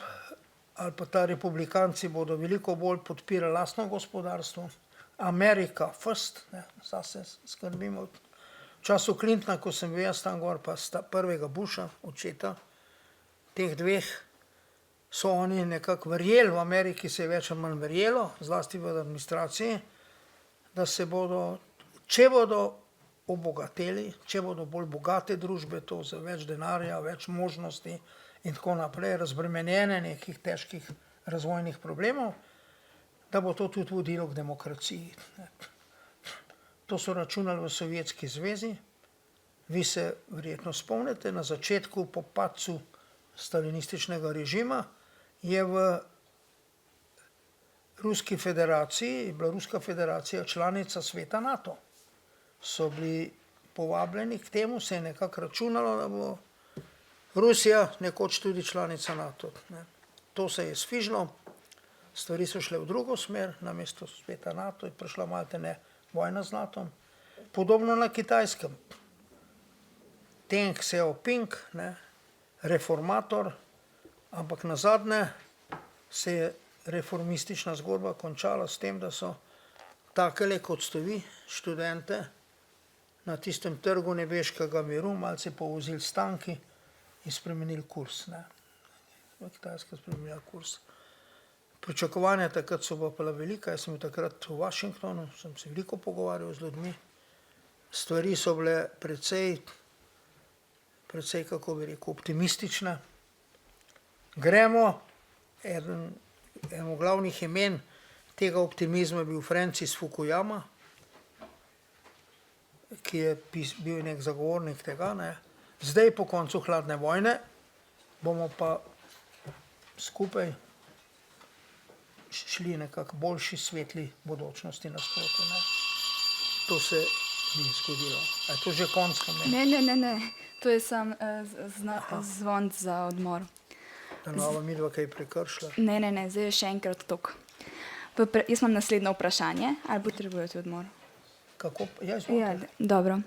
Speaker 2: ali pa ta republikanci bodo veliko bolj podpirali lastno gospodarstvo. America first, zase skrbimo. V času Clintona, ko sem bil jaz tam gor, pa prvega Busha, očeta, teh dveh, so oni nekako verjeli, v Ameriki se je več ali manj verjelo, zlasti v administraciji, da se bodo, če bodo obogateli, če bodo bolj bogate družbe, to za več denarja, več možnosti in tako naprej, razbremenjene nekih težkih razvojnih problemov, da bo to tudi vodilo k demokraciji. To so računali v Sovjetski zvezi. Vi se verjetno spomnite, na začetku po padcu stalinističnega režima je v Ruski federaciji, je bila Ruska federacija članica sveta NATO. So bili povabljeni k temu, se je nekako računalo, da bo Rusija nekoč tudi članica NATO. To se je sfižilo, stvari so šle v drugo smer, namesto sveta NATO je prišla maltene vojna z NATO. Podobno na Kitajskem. Deng Xiaoping, reformator, ampak nazadnje se je reformistična zgodba končala s tem, da so takele kot ste vi, študente, na tistem trgu nebeškega miru malce povozili s tanki in spremenili kurs. Kitajska spremenila kurs. Pričakovanja takrat so bila velika, jaz sem bil takrat v Washingtonu, sem se veliko pogovarjal z ljudmi. Stvari so bile precej, kako bi rekel, optimistične. Gremo, eno glavnih imen tega optimizma je bil Francis Fukuyama, ki je bil nek zagovornik tega. Zdaj po koncu hladne vojne bomo pa skupaj šli nekako boljši svetli bodočnosti nasproti. To se ni zgodilo. A je to že konc?
Speaker 1: Ne. To je sam zvon za odmor.
Speaker 2: Da nova midva kaj prekršila?
Speaker 1: Ne, zdaj je še enkrat tok. Jaz imam naslednje vprašanje, ali potrebujete odmor?
Speaker 2: Kako?
Speaker 1: Ja, dobro.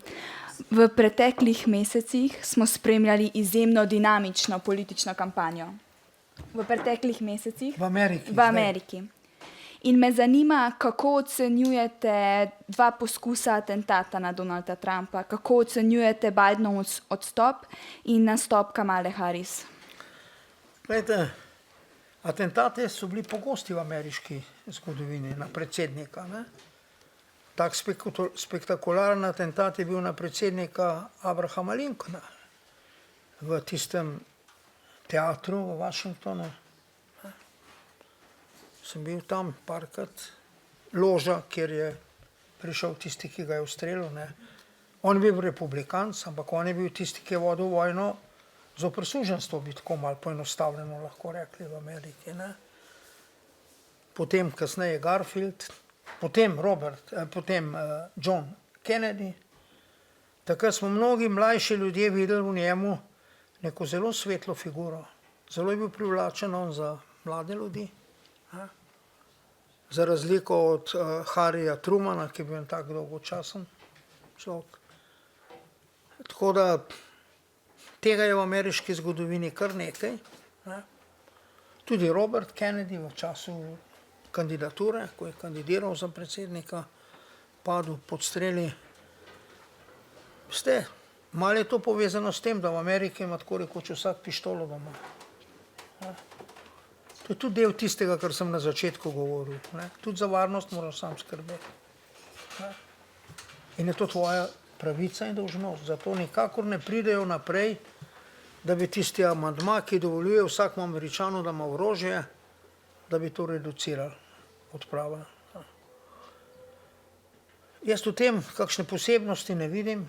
Speaker 1: V preteklih mesecih smo spremljali izjemno dinamično politično kampanjo. V preteklih mesecih?
Speaker 2: V Ameriki.
Speaker 1: V Ameriki. In me zanima, kako ocenjujete dva poskusa atentata na Donalda Trumpa, kako ocenjujete Bidenov odstop in nastop Kamale Harris?
Speaker 2: Glejte, atentati so bili pogosti v ameriški zgodovini na predsednika. Tak spektakularen atentat je bil na predsednika Abrahama Lincolna v tistem teatru v Washingtonu. Sem bil tam parkrat, loža, kjer je prišel tisti, ki ga je ustrelil. On je bil republikanc, ampak on je bil tisti, ki je vodil vojno zoper suženjstvo, bi tako malo poenostavljeno lahko rekli v Ameriki. Potem kasneje Garfield, potem John Kennedy. Takrat smo mnogi mlajši ljudje videli v njemu neko zelo svetlo figuro. Zelo je bil privlačen on za mlade ljudi. Za razliko od Harryja Trumana, ki je bil tak dolgočasen človek. Tako da tega je v ameriški zgodovini kar nekaj. Tudi Robert Kennedy v času kandidature, ko je kandidiral za predsednika, padel pod streli. Malo je to povezano s tem, da v Ameriki ima tako rekoč vsak pištolo doma. To je tudi del tistega, kar sem na začetku govoril. Tudi za varnost moraš sam skrbeti. In je to tvoja pravica in dolžnost. Zato nikakor ne pridejo naprej, da bi tisti amandma, ki dovoljuje vsakmu Američanu, da ima orožje, da bi to reducirali, odpravili. Jaz v tem kakšne posebnosti ne vidim.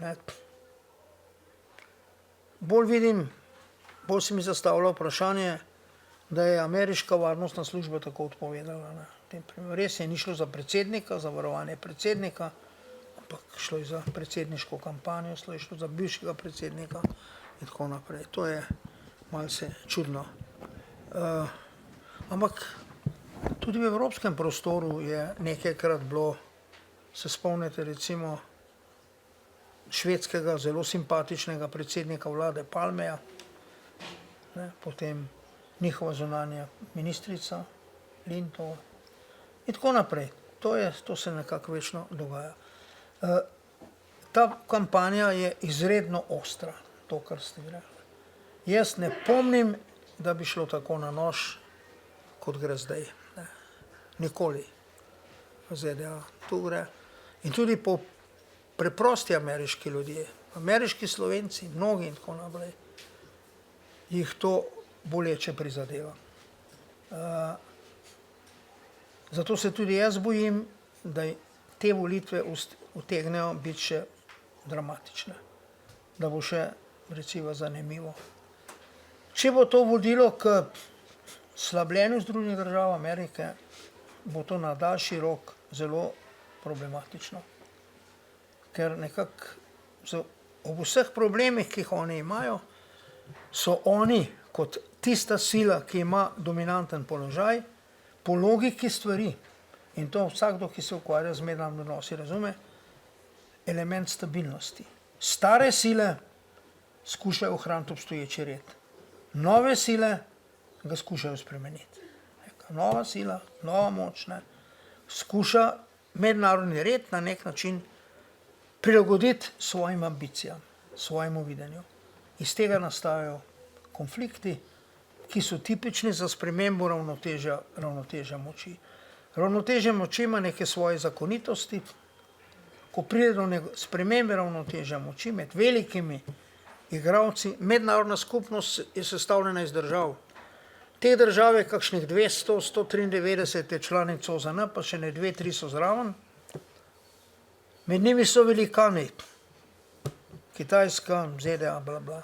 Speaker 2: Bolj se mi zastavlja vprašanje, da je ameriška varnostna služba tako odpovedala. Res je, ni šlo za predsednika, za varovanje predsednika, ampak šlo je za predsedniško kampanjo, šlo za bivšega predsednika in tako naprej. To je malce čudno. Ampak tudi v evropskem prostoru je nekajkrat bilo, se spomnite recimo švedskega zelo simpatičnega predsednika vlade Palmeja, potem njihova zunanja ministrica Lindova in tako naprej. To se nekako večno dogaja. Ta kampanja je izredno ostra, to, kar ste rekli. Jaz ne pomnim, da bi šlo tako na nož, kot gre zdaj. Nikoli v ZDA. Tu gre. In tudi po preprosti ameriški ljudje, ameriški Slovenci, mnogi in tako naprej, jih to boleče prizadeva. Zato se tudi jaz bojim, da te volitve utegnejo biti še dramatične, da bo še recimo zanimivo. Če bo to vodilo k slabljenju Združenih držav Amerike, bo to na daljši rok zelo problematično. Ker nekako ob vseh problemih, ki jih oni imajo, so oni kot tista sila, ki ima dominanten položaj, po logiki stvari, in to vsakdo, ki se ukvarja z mednarodnimi odnosi, razume, element stabilnosti. Stare sile skušajo ohraniti obstoječi red. Nove sile ga skušajo spremeniti. Nova sila, nova moč, skuša mednarodni red na nek način prilagoditi svojim ambicijam, svojemu videnju. Iz tega nastajajo konflikti, ki so tipični za spremembo ravnotežja moči. Ravnotežje moči ima neke svoje zakonitosti. Ko pride do spremembe ravnotežja moči med velikimi igralci, mednarodna skupnost je sestavljena iz držav. Te države, kakšnih 200, 193 je članic OZN, pa še ne 2-3 so zraven. Med njimi so velikani, Kitajska, ZDA, bla, bla.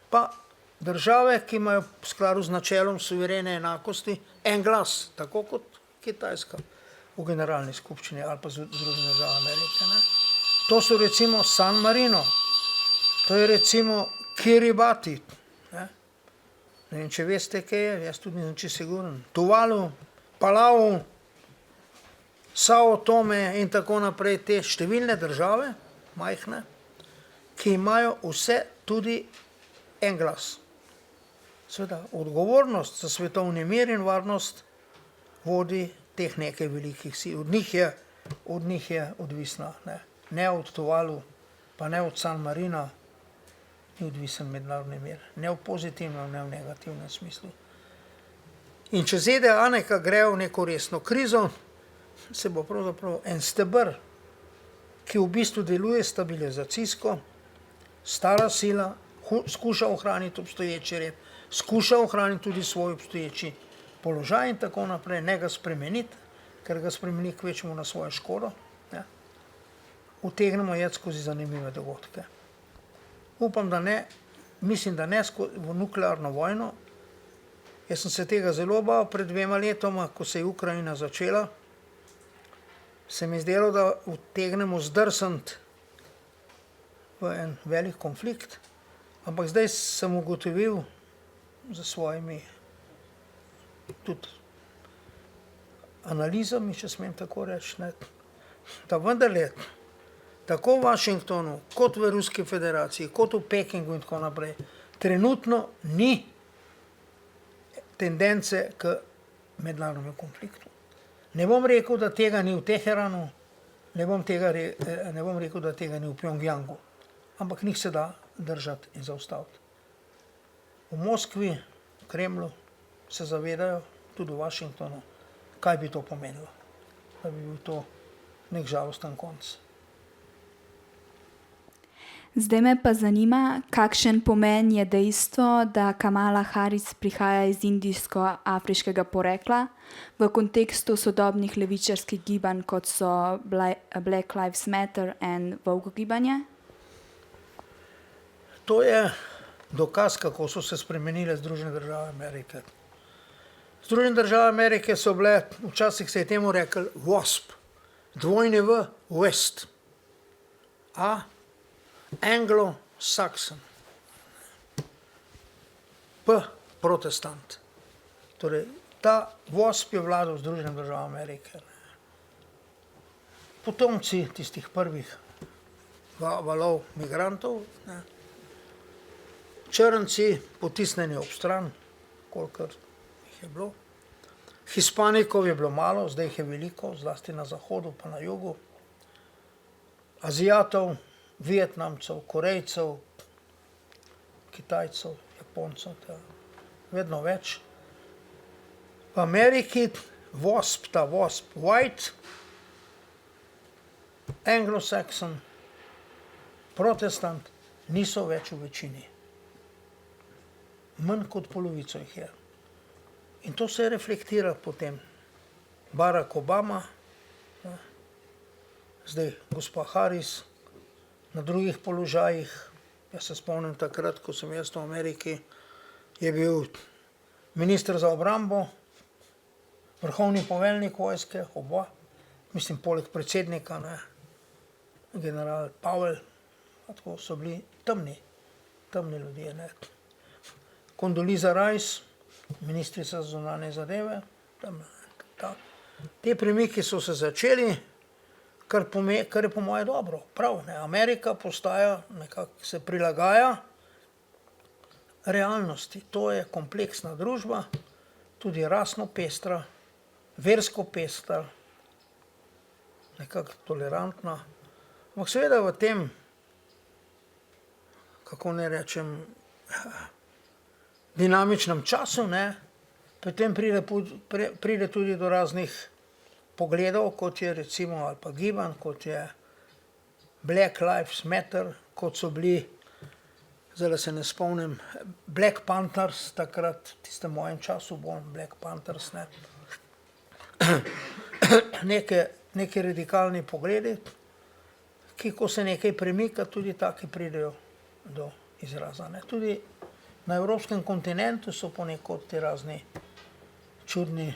Speaker 2: Pa države, ki imajo v skladu z načelom suverene enakosti en glas, tako kot Kitajska v generalni skupščini ali pa Združene države Amerike. To so recimo San Marino, to je recimo Kiribati. Ne vem, če veste, kaj je, jaz tudi nisem čisto siguren. Tuvalu, Palau, Sao Tome in tako naprej, te številne države, majhne, ki imajo vse tudi en glas. Seveda, odgovornost za svetovni mir in varnost vodi teh nekaj velikih sil. Od njih je odvisna, ne od Tuvalu, pa ne od San Marina, ni odvisen mednarodni mir. Ne v pozitivnem, ne v negativnem smislu. In če ZDA nekaj grejo v neko resno krizo, se bo pravzaprav en steber, ki v bistvu deluje stabilizacijsko, stara sila, skuša ohraniti obstoječi red, skuša ohraniti tudi svoj obstoječi položaj in tako naprej, ne ga spremeniti, ker ga spremeni kvečemu na svojo škodo, utegnemo iti skozi zanimive dogodke. Upam, da ne, mislim, da ne v nuklearno vojno. Jaz sem se tega zelo bal pred 2 letoma, ko se je Ukrajina začela. Se mi zdelo, da utegnemo zdrsniti v en velik konflikt, ampak zdaj sem ugotovil za svojimi tudi analizami, če smem tako reči, da vendarle tako v Washingtonu, kot v Ruski federaciji, kot v Pekingu in tako naprej, trenutno ni tendence k mednarodnemu konfliktu. Ne bom rekel, da tega ni v Teheranu, ne bom rekel, da tega ni v Pjongjangu, ampak njih se da držati in zaustaviti. V Moskvi, v Kremlju se zavedajo, tudi v Washingtonu, kaj bi to pomenilo, da bi bil to nek žalosten konec.
Speaker 1: Zdaj me pa zanima, kakšen pomen je dejstvo, da Kamala Harris prihaja iz indijsko-afriškega porekla v kontekstu sodobnih levičarskih gibanj, kot so Black Lives Matter in Woke gibanje?
Speaker 2: To je dokaz, kako so se spremenile Združene države Amerike. Združene države Amerike so bile, včasih se je temu rekel WASP, dvojni V, West. Anglo-Saxon, P, protestant. Torej, ta WASP je vladal v Združenih državah Amerike. Potomci tistih prvih valov migrantov, črnci potisnjeni ob stran, kolikor jih je bilo. Hispanikov je bilo malo, zdaj jih je veliko, zlasti na zahodu pa na jugu. Azijatov, Vietnamcev, Korejcev, Kitajcev, Japoncev, vedno več. V Ameriki WASP, ta WASP, White Anglo-Saxon, protestant niso več v večini. Manj kot polovico jih je. In to se reflektira potem. Barack Obama, zdaj gospa Harris, na drugih položajih. Jaz se spomnim takrat, ko sem jaz v Ameriki, je bil minister za obrambo, vrhovni poveljnik vojske, oba, mislim, poleg predsednika, ne, general Powell, tako so bili temni ljudje, ne. Condoleezza Rice, ministrica za zunanje zadeve, te premiki so se začeli, kar je po moje dobro, prav, ne, Amerika postaja, nekako se prilagaja realnosti, to je kompleksna družba, tudi rasno pestra, versko pestra, nekako tolerantna, ampak seveda v tem, kako ne rečem, dinamičnem času, ne, potem pride tudi do raznih pogledov, kot je recimo, ali pa gibanj, kot je Black Lives Matter, kot so bili, zdaj se ne spomnim, Black Panthers, takrat, v tistem mojem času bom, Black Panthers, ne, neki radikalni pogledi, ki ko se nekaj premika, tudi taki pridejo do izraza, ne. Tudi na evropskem kontinentu so ponekod ti razni čudni,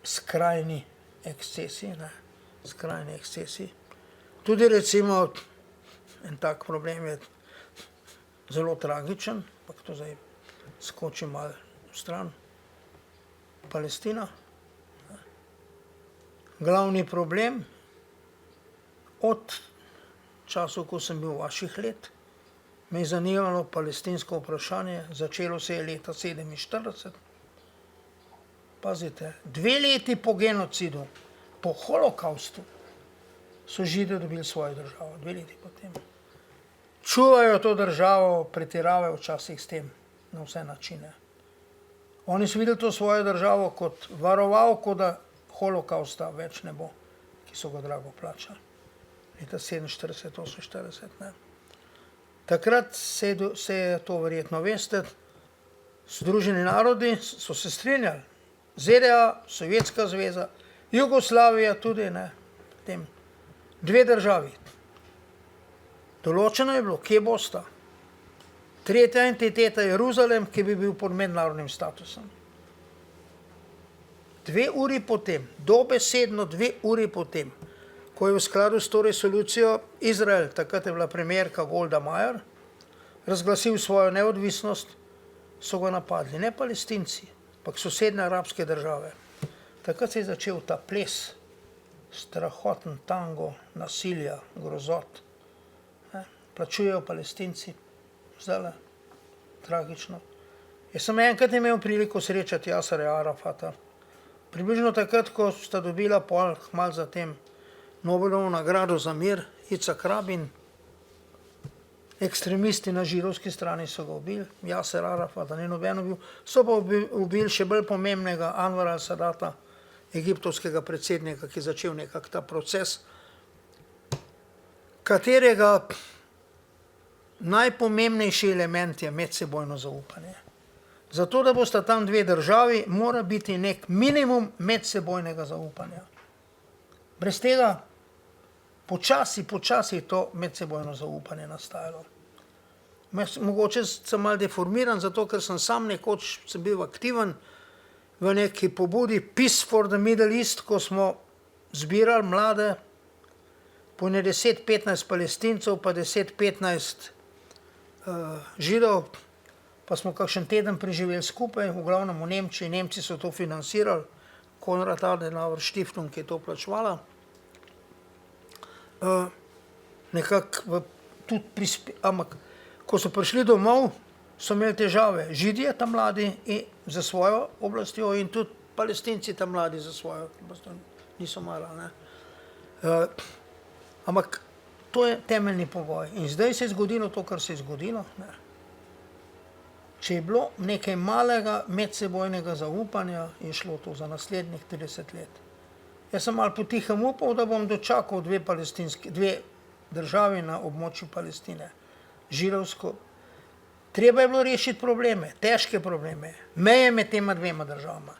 Speaker 2: skrajni ekscesi, ne, skrajni ekscesi. Tudi recimo, en tak problem je zelo tragičen, ampak to zdaj skočim malo stran, Palestina. Glavni problem od času, ko sem bil vaših let, me je zanimalo palestinsko vprašanje, začelo se je leta 1947. Pazite, 2 leti po genocidu, po holokaustu, so Židi dobili svojo državo, 2 leti potem. Čuvajo to državo, pretiravajo včasih s tem, na vse načine. Oni so videli to svojo državo kot varovalko, da holokausta več ne bo, ki so ga drago plačali. Leta 47, 48, ne. Takrat se je to verjetno veste, Združeni narodi so se strinjali, ZDA, Sovjetska zveza, Jugoslavija tudi, ne, potem 2 državi. Določeno je bilo, kje bosta. Tretja entiteta Jeruzalem, ki bi bil pod mednarodnim statusom. 2 uri potem, dobesedno 2 uri potem, ko je v skladu s to resolucijo Izrael, takrat je bila premierka Golda Meir, razglasil svojo neodvisnost, so ga napadli, ne Palestinci, ampak sosednje arabske države. Takrat se je začel ta ples, strahoten tango, nasilja, grozot. Plačujejo Palestinci, zdajle, tragično. Jaz sem enkrat imel priliko srečati Jasarja Arafata. Približno takrat, ko sta dobila pol, malo zatem, Nobelovo nagrado za mir, Icak Rabin, ekstremisti na židovski strani so ga ubili, Jaser Arafata, ni nobeno bil, so pa ubili še bolj pomembnega Anwara al-Sadata, egiptovskega predsednika, ki je začel nekak ta proces, katerega najpomembnejši element je medsebojno zaupanje. Zato, da bosta tam 2 državi, mora biti nek minimum medsebojnega zaupanja. Brez tega počasi to medsebojno zaupanje nastajalo. Mogoče sem malo deformiran, zato ker sem sam nekoč sem bil aktiven v neki pobudi Peace for the Middle East, ko smo zbirali mlade, po ne 10-15 Palestincev, pa 10-15 Židov, pa smo kakšen teden preživeli skupaj, v glavnem v Nemčiji, Nemci so to financirali, Konrad Adenauer Stiftung je to plačevala. Nekako tudi ampak, ko so prišli domov, so imeli težave. Židije tam mladi za svojo oblastjo in tudi Palestinci tam mladi za svojo oblastjo. Niso mala, ne. Ampak to je temeljni pogoj. In zdaj se je zgodilo to, kar se je zgodilo. Ne. Če je bilo nekaj malega medsebojnega zaupanja, je šlo to za naslednjih 30 let. Jaz sem malo potihem upal, da bom dočakal dve državi na območju Palestine. Židovsko. Treba je bilo rešiti probleme, težke probleme, meje med tema dvema državama.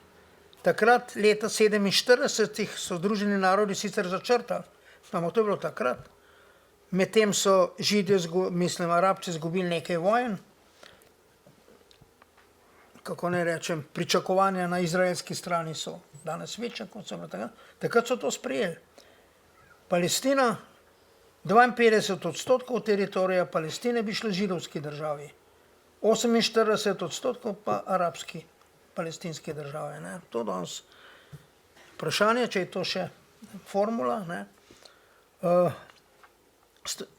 Speaker 2: Takrat, leta 1947, so Združeni narodi sicer začrtali, ampak to je bilo takrat. Medtem so Židje, Arabci izgubili nekaj vojn, kako ne rečem, pričakovanja na izraelski strani so danes večja, kot so bila takrat. Takrat so to sprejeli. Palestina, 52% teritorija Palestine bi šlo židovski državi, 48% pa arabski palestinski državi. Ne. To danes vprašanje, če je to še formula. Ne.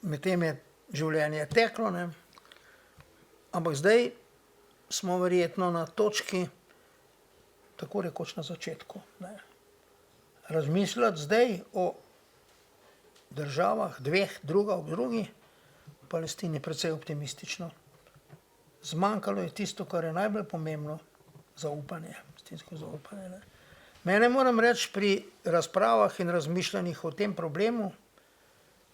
Speaker 2: Medtem je življenje teklo, ne. Ampak zdaj smo verjetno na točki, tako rekoč na začetku. Ne. Razmišljati zdaj o državah, dveh, druga ob drugi, v Palestini precej optimistično. Zmanjkalo je tisto, kar je najbolj pomembno, zaupanje, palestinsko zaupanje. Ne. Mene moram reči pri razpravah in razmišljanjih o tem problemu,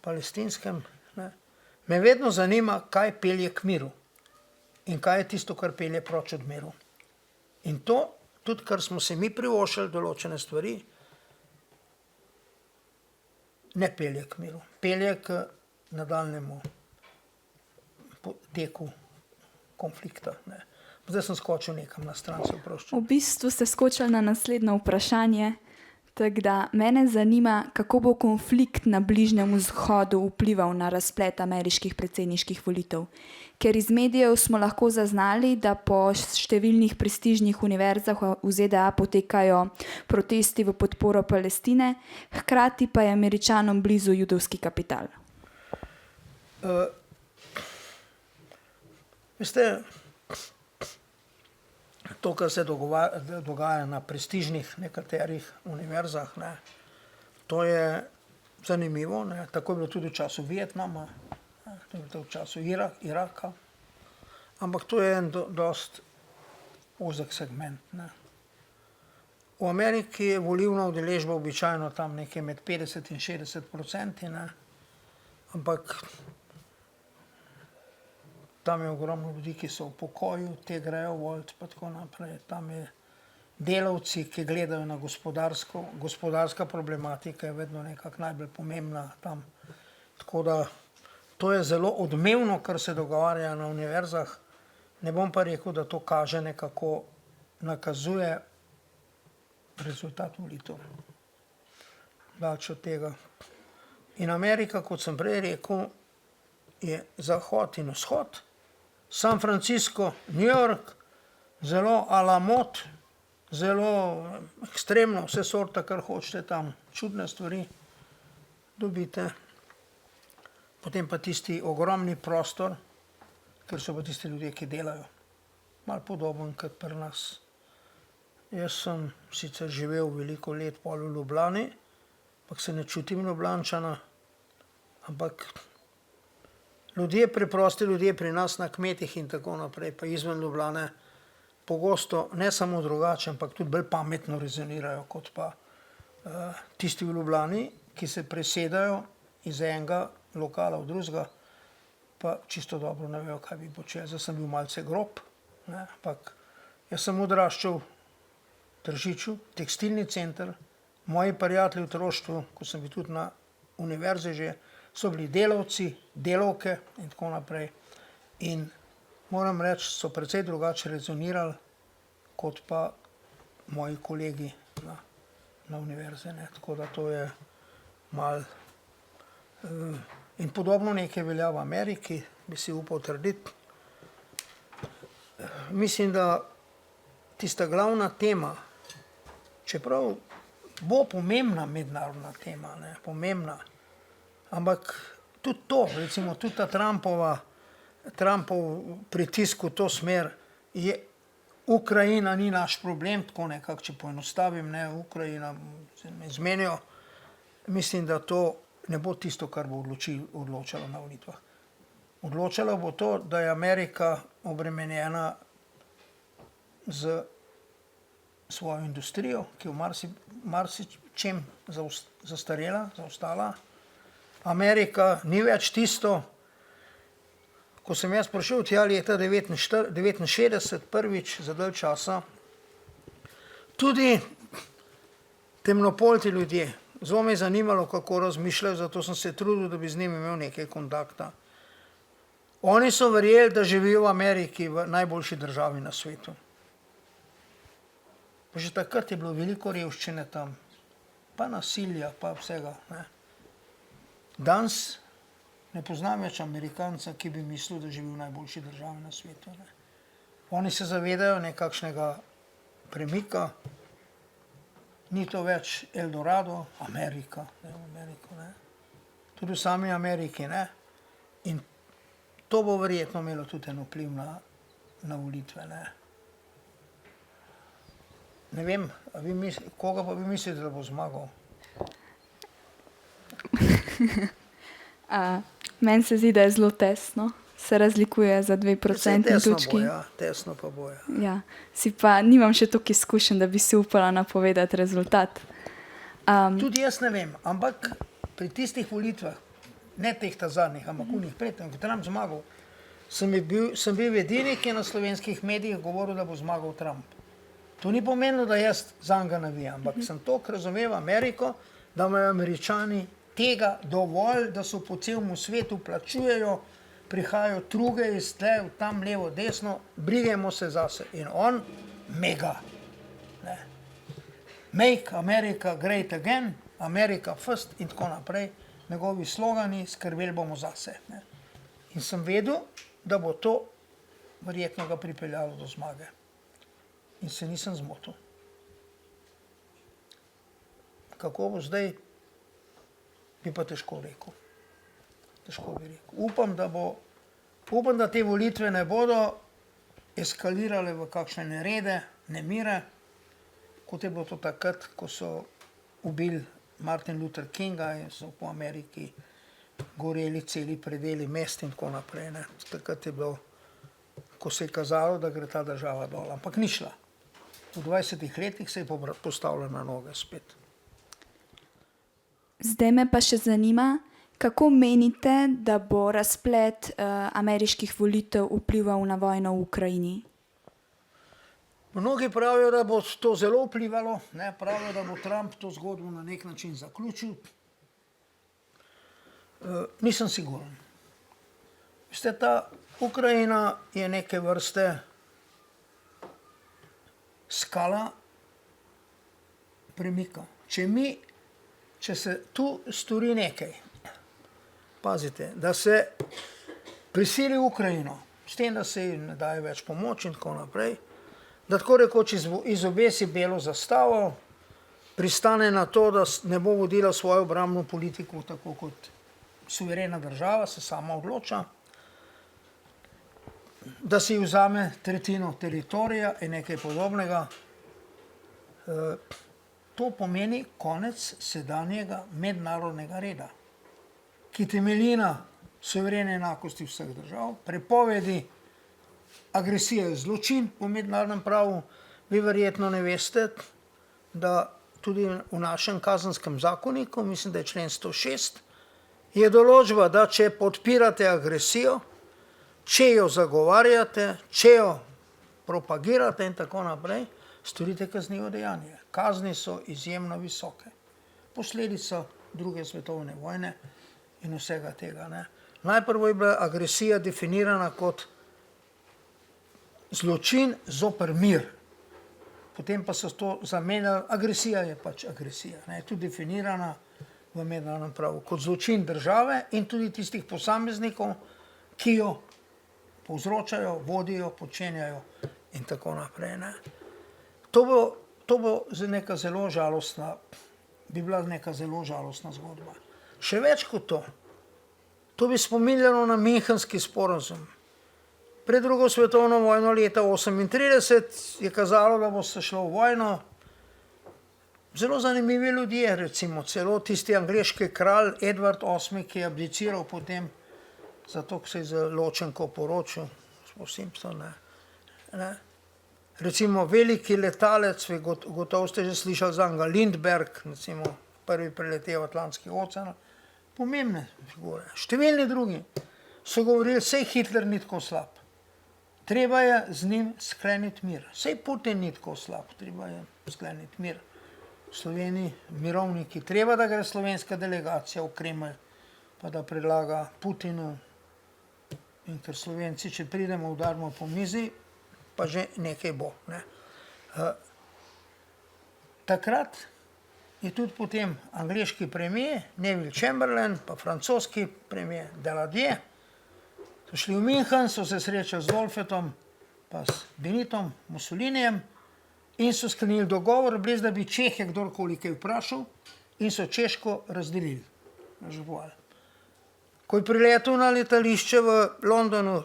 Speaker 2: palestinskem, ne, me vedno zanima, kaj pelje k miru in kaj je tisto, kar pelje proč od miru. In to, tudi kar smo se mi privoščili določene stvari, ne pelje k miru, pelje k nadaljnemu teku konflikta. Ne. Zdaj sem skočil nekam na stran, se oproščam.
Speaker 1: V bistvu ste skočili na naslednje vprašanje, tako da mene zanima, kako bo konflikt na Bližnjem vzhodu vplival na razplet ameriških predsedniških volitev. Ker iz medijev smo lahko zaznali, da po številnih prestižnih univerzah v ZDA potekajo protesti v podporo Palestine, hkrati pa je Američanom blizu judovski kapital.
Speaker 2: Veste, to, kar se dogaja na prestižnih nekaterih univerzah, ne, to je zanimivo. Ne. Tako je bilo tudi v času Vietnama, ne, to je bilo v času Iraka, ampak to je en dost ozek segment. Ne. V Ameriki je volilna udeležba običajno tam nekje med 50 in 60%, ne, ampak tam je ogromno ljudi, ki so v pokoju, te grejo voliti, pa tako naprej. Tam je delavci, ki gledajo na gospodarska problematika je vedno nekako najbolj pomembna tam. Tako da to je zelo odmevno, kar se dogovarja na univerzah. Ne bom pa rekel, da to kaže nekako, nakazuje rezultat volitev. Daleč od tega. In Amerika, kot sem prej rekel, je zahod in vzhod. San Francisco, New York, zelo a la mode, zelo ekstremno, vse sorta, kar hočete tam, čudne stvari dobite. Potem pa tisti ogromni prostor, ker so pa tisti ljudje, ki delajo. Malo podoben kot pri nas. Jaz sem sicer živel veliko let pol v Ljubljani, ampak se ne čutim Ljubljančana, ampak ljudje, preprosti ljudje pri nas na kmetih in tako naprej, pa izven Ljubljane, pogosto ne samo drugače, ampak tudi bolj pametno rezonirajo kot pa tisti v Ljubljani, ki se presedajo iz enega lokala v drugega, pa čisto dobro ne vejo, kaj bi počeli. Zdaj sem bil malce grob, ne, ampak jaz sem odraščal v Tržiču, tekstilni center, moji prijatelji v otroštvu, ko sem bil tudi na univerzi že, so bili delavci, delavke in tako naprej. In moram reči, so precej drugače rezonirali, kot pa moji kolegi na univerzi. Ne. Tako da to je malo. In podobno nekaj velja v Ameriki, bi si upal trditi. Mislim, da tista glavna tema, čeprav bo pomembna mednarodna tema, ne, pomembna, ampak tudi to, recimo tudi ta Trumpov pritisk v to smer, je Ukrajina ni naš problem, tako nekako, če poenostavim, ne, Ukrajina se me zmenijo, mislim, da to ne bo tisto, kar bo odločalo na volitvah. Odločalo bo to, da je Amerika obremenjena z svojo industrijo, ki je v marsičem zastarela, zaostala. Amerika ni več tisto, ko sem jaz prišel tja leta 1969, prvič za dalj časa, tudi temnopolti ljudje, zelo me je zanimalo, kako razmišljajo, zato sem se trudil, da bi z njimi imel nekaj kontakta. Oni so verjeli, da živijo v Ameriki, v najboljši državi na svetu. Pa že takrat je bilo veliko revščine tam, pa nasilja, pa vsega. Ne. Danes ne poznam več Amerikanca, ki bi mislil, da živi v najboljši državi na svetu. Ne. Oni se zavedajo nekakšnega premika, ni to več Eldorado, Amerika. Ne, Ameriko, ne. Tudi v sami Ameriki. Ne. In to bo verjetno imelo tudi en vpliv na volitve. Ne vem, koga pa vi mislite, da bo zmagal?
Speaker 1: Meni se zdi, da je zelo tesno. Se razlikuje za 2% točki.
Speaker 2: Tesno pa bo, ja.
Speaker 1: Ja, si pa nimam še toliko izkušenj, da bi si upala napovedati rezultat.
Speaker 2: Tudi jaz ne vem, ampak pri tistih volitvah, ne teh ta zadnjih, ampak unih predtem, ko Trump zmagal, sem bil edini, ki je na slovenskih medijih govoril, da bo zmagal Trump. To ni pomenilo, da jaz zanj navijam, ampak sem toliko razumel Ameriko, da imajo Američani tega dovolj, da so po celem svetu plačujejo, prihajajo truge iz tle, tam levo, desno, brigajmo se zase. In on, mega. Ne. Make America great again, America first in tako naprej. Njegovi slogani, skrbeli bomo zase. Ne. In sem vedel, da bo to verjetno ga pripeljalo do zmage. In se nisem zmotil. Kako bo zdaj, bi pa težko rekel. Težko bi rekel. Upam, da te volitve ne bodo eskalirale v kakšne nerede, nemire, kot je bilo to takrat, ko so ubili Martin Luther Kinga in so po Ameriki goreli celi predeli mest in tako naprej. Ne. Takrat je bilo, ko se je kazalo, da gre ta država dol, ampak ni šla. V 20 letih se je postavila na noge spet.
Speaker 1: Zdaj me pa še zanima, kako menite, da bo razplet ameriških volitev vplival na vojno v Ukrajini?
Speaker 2: Mnogi pravijo, da bo to zelo vplivalo, ne, pravijo, da bo Trump to zgodbo na nek način zaključil. Nisem siguren. Veste, ta Ukrajina je neke vrste skala premika. Če se tu stori nekaj, pazite, da se prisili Ukrajino, s tem, da se jim ne daje več pomoč in tako naprej, da tako rekoč izobesi belo zastavo, pristane na to, da ne bo vodila svojo obrambno politiko, tako kot suverena država, se sama odloča, da si vzame tretjino teritorija in nekaj podobnega. To pomeni konec sedanjega mednarodnega reda, ki temelji na suverene enakosti vseh držav, prepovedi agresije je zločin po mednarodnem pravu. Vi verjetno ne veste, da tudi v našem kazenskem zakoniku, mislim, da je člen 106, je določba, da če podpirate agresijo, če jo zagovarjate, če jo propagirate in tako naprej, storite kaznivo dejanje. Kazni so izjemno visoke. Posledica druge svetovne vojne in vsega tega. Ne. Najprej je bila agresija definirana kot zločin zoper mir. Potem pa so to zamenjali, agresija je pač agresija. Ne. Je tudi definirana v mednarodnem pravu kot zločin države in tudi tistih posameznikov, ki jo povzročajo, vodijo, počenjajo in tako naprej. Ne. To bo neka zelo žalostna, bi bila neka zelo žalostna zgodba. Še več kot to bi spominjalo na Münchenski sporazum. Pred drugo svetovno vojno leta 1938 je kazalo, da bo se šlo v vojno. Zelo zanimivi ljudje, recimo celo tisti angleški kralj Edward VIII, ki je abdiciral potem, zato ko se je z Ločenko poročil, gospod Simpson, ne. recimo veliki letalec, gotovo ste že slišali za njega, Lindbergh, recimo prvi preletel Atlantski ocean, pomembne figure. Številni drugi so govorili, sej Hitler ni tako slab. Treba je z njim skleniti mir. Sej Putin ni tako slab, treba je skleniti mir. V Sloveniji mirovniki, treba da gre slovenska delegacija v Kremelj, pa da predlaga Putinu. In ker Slovenci, če pridemo, udarimo po mizi, pa že nekaj bo. Ne. Takrat je tudi potem angleški premijer Neville Chamberlain, pa francoski premijer Daladier, so šli v München, so se srečali z Wolfetom, pa s Benitom Mussolinijem in so sklenili dogovor, brez da bi Čehe kdorkoli kaj vprašal, in so Češko razdelili. Ko je priletel na letališče v Londonu,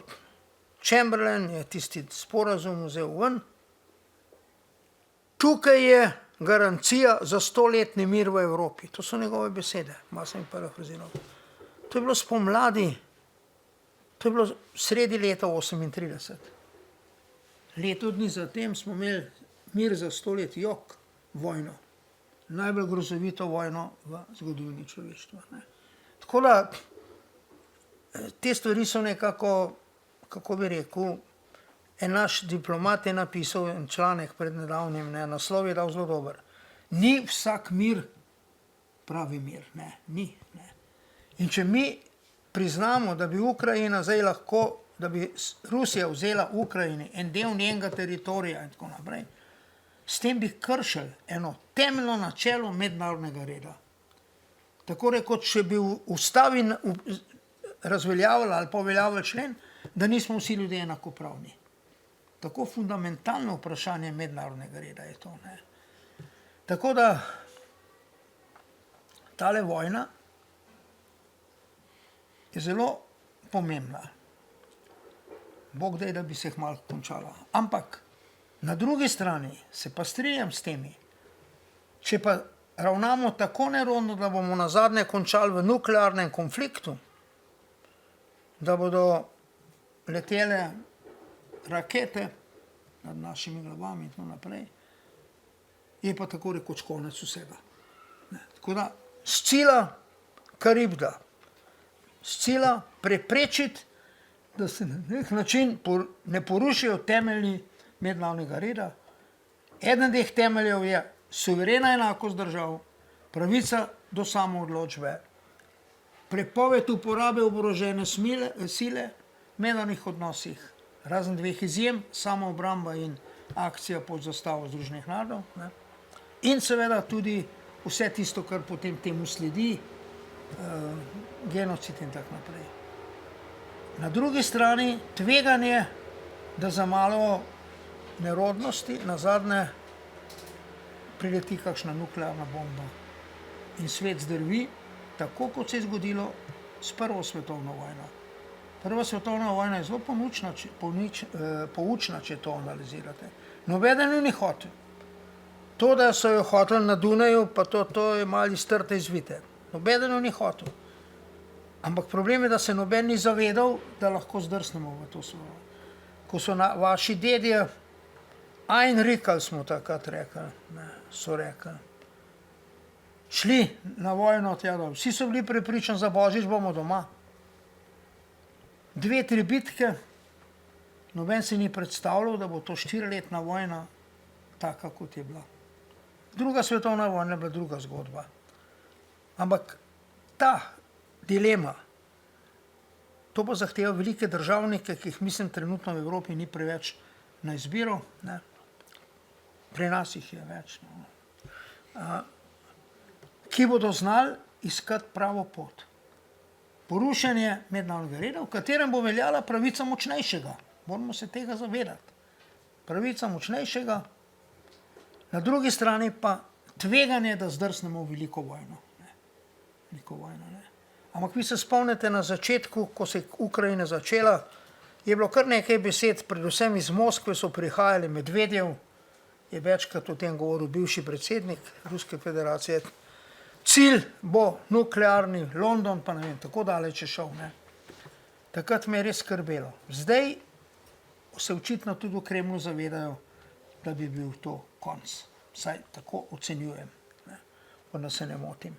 Speaker 2: Chamberlain je tisti sporazum vzel ven. Tukaj je garancija za 100-letni mir v Evropi. To so njegove besede, malo sem jih parafraziral. To je bilo spomladi, to je bilo sredi leta 1938. Leto dni zatem smo imeli mir za 100 let, jok, vojno. Najbolj grozovito vojno v zgodovini človeštva. Ne. Tako da, te stvari so nekako, kako bi rekel, en naš diplomat je napisal en članek pred nedavnim, ne, naslov je dal zelo dober. Ni vsak mir pravi mir, ne, ni. Ne. In če mi priznamo, da bi Ukrajina zdaj lahko, da bi Rusija vzela Ukrajini en del njenega teritorija in tako naprej, s tem bi kršili eno temeljno načelo mednarodnega reda. Tako rekoč, če bi ustavi razveljavili ali pa uveljavili člen, da nismo vsi ljudje enakopravni. Tako fundamentalno vprašanje mednarodnega reda je to. Ne. Tako da tale vojna je zelo pomembna. Bog daj, da bi se kmalu končala. Ampak na drugi strani se pa strinjam s temi, če pa ravnamo tako nerodno, da bomo nazadnje končali v nuklearnem konfliktu, da bodo letele rakete nad našimi glavami in tako naprej, je pa tako rekoč konec vsega. Tako da, s cilja Karibda, s cilja preprečiti, da se na nek način ne porušijo temelji mednarodnega reda. Eden teh temeljev je suverena enakost držav, pravica do samoodločbe, prepoved uporabe oborožene sile v mednarodnih odnosih, razen dveh izjem, samoobramba in akcija pod zastavo Združenih narodov, ne. In seveda tudi vse tisto, kar potem temu sledi, genocid in tako naprej. Na drugi strani tveganje, da za malo nerodnosti nazadnje prileti kakšna nuklearna bomba in svet zdrvi, tako kot se je zgodilo s Prvo svetovno vojno. Prva svetovna vojna je zelo poučna, če to analizirate. Nobeden jo ni hotel. To, da so jo hoteli na Dunaju, pa to je malo iz trte izvite. Nobeden jo ni hotel. Ampak problem je, da se noben ni zavedal, da lahko zdrsnemo v to slovo. Ko so vaši dedje, Einrikal smo takrat rekli, ne, so rekli, šli na vojno tja dol. Vsi so bili prepričani, za Božič bomo doma. 2-3 bitke, noben si ni predstavljal, da bo to 4-letna vojna taka, kot je bila. Druga svetovna vojna je bila druga zgodba. Ampak ta dilema, to pa zahteva velike državnike, ki jih mislim trenutno v Evropi ni preveč na izbiro, ne. Pri nas jih je več, no. Ki bodo znali iskati pravo pot. Porušenje mednarodnega reda, v katerem bo veljala pravica močnejšega. Moramo se tega zavedati. Pravica močnejšega, na drugi strani pa tveganje, da zdrsnemo v veliko vojno. Ne. Veliko vojno, ne. Ampak vi se spomnite na začetku, ko se je Ukrajina začela, je bilo kar nekaj besed, predvsem iz Moskve so prihajali Medvedjev, je večkrat o tem govoril bivši predsednik Ruske federacije. Cilj bo nuklearni London, pa ne vem, tako daleč je šel. Ne. Takrat me je res skrbelo. Zdaj se očitno tudi v Kremlju zavedajo, da bi bil to konc. Vsaj tako ocenjujem, ne, pa da se ne motim.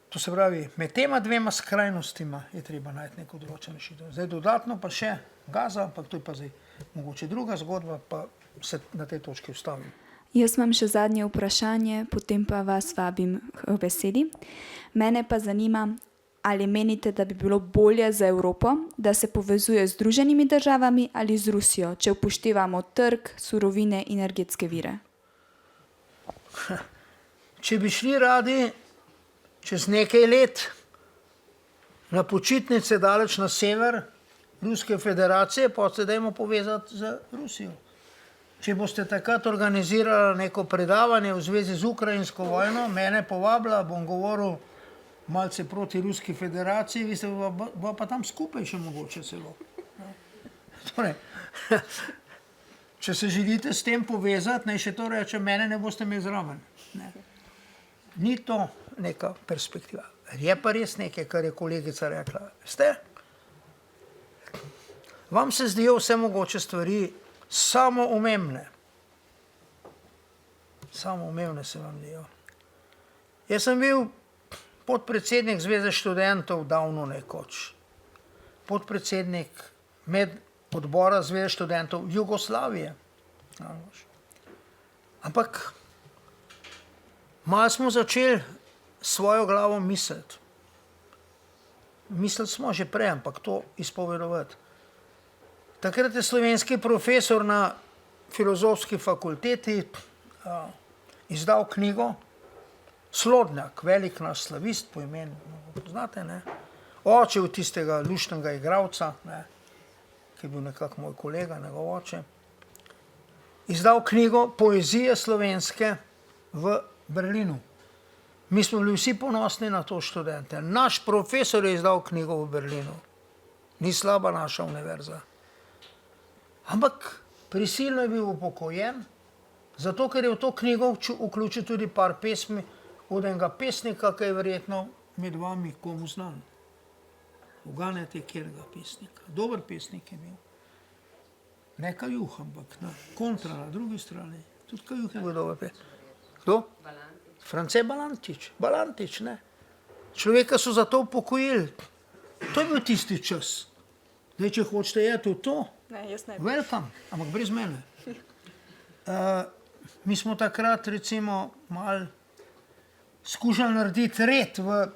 Speaker 2: To se pravi, med tema dvema skrajnostima je treba najti neko določeno rešitev. Zdaj dodatno pa še Gaza, ampak to je pa zdaj mogoče druga zgodba, pa se na tej točki ustavim.
Speaker 1: Jaz imam še zadnje vprašanje, potem pa vas vabim k besedi. Mene pa zanima, ali menite, da bi bilo bolje za Evropo, da se povezuje z Združenimi državami ali z Rusijo, če upoštevamo trg, surovine in energetske vire?
Speaker 2: Če bi šli radi čez nekaj let na počitnice daleč na sever Ruske federacije, pa se dajmo povezati z Rusijo. Če boste takrat organizirali neko predavanje v zvezi z ukrajinsko vojno, mene povabila, bom govoril malce proti Ruski federaciji, vi ste bo pa tam skupaj še mogoče celo. Torej, če se želite s tem povezati, naj še to reče, mene ne boste imeli zraven. Ni to neka perspektiva. Je pa res nekaj, kar je kolegica rekla. Veste, vam se zdijo vse mogoče stvari samoumevne. Samoumevne se vam zdijo. Jaz sem bil podpredsednik Zveze študentov davno nekoč. Podpredsednik odbora Zveze študentov Jugoslavije. Ampak malo smo začeli svojo glavo misliti. Mislili smo že prej, ampak to izpovedovati. Takrat je slovenski profesor na filozofski fakulteti izdal knjigo Slodnjak, velik naš slavist po imenu, poznate, ne? Oče od tistega luštnega igralca, ne? Ki je bil nekako moj kolega, njegov oče. Izdal knjigo Poezije slovenske v Berlinu. Mi smo bili vsi ponosni na to študente. Naš profesor je izdal knjigo v Berlinu. Ni slaba naša univerza. Ampak prisilno je bil upokojen, zato ker je v to knjigo vključil tudi par pesmi od enega pesnika, ki je verjetno med vami komu znan. Uganete katerega pesnika. Dober pesnik je bil. Ne Kajuh, ampak kontra na drugi strani. Tudi Kajuh je bil dober pesnik. Kdo? France Balantič. Balantič, ne. Človeka so zato upokojili. To je bil tisti čas. Zdaj, če hočete je to,
Speaker 1: Ne, jaz ne.
Speaker 2: welcome, ampak brez mene. Mi smo takrat recimo malo skušali narediti red v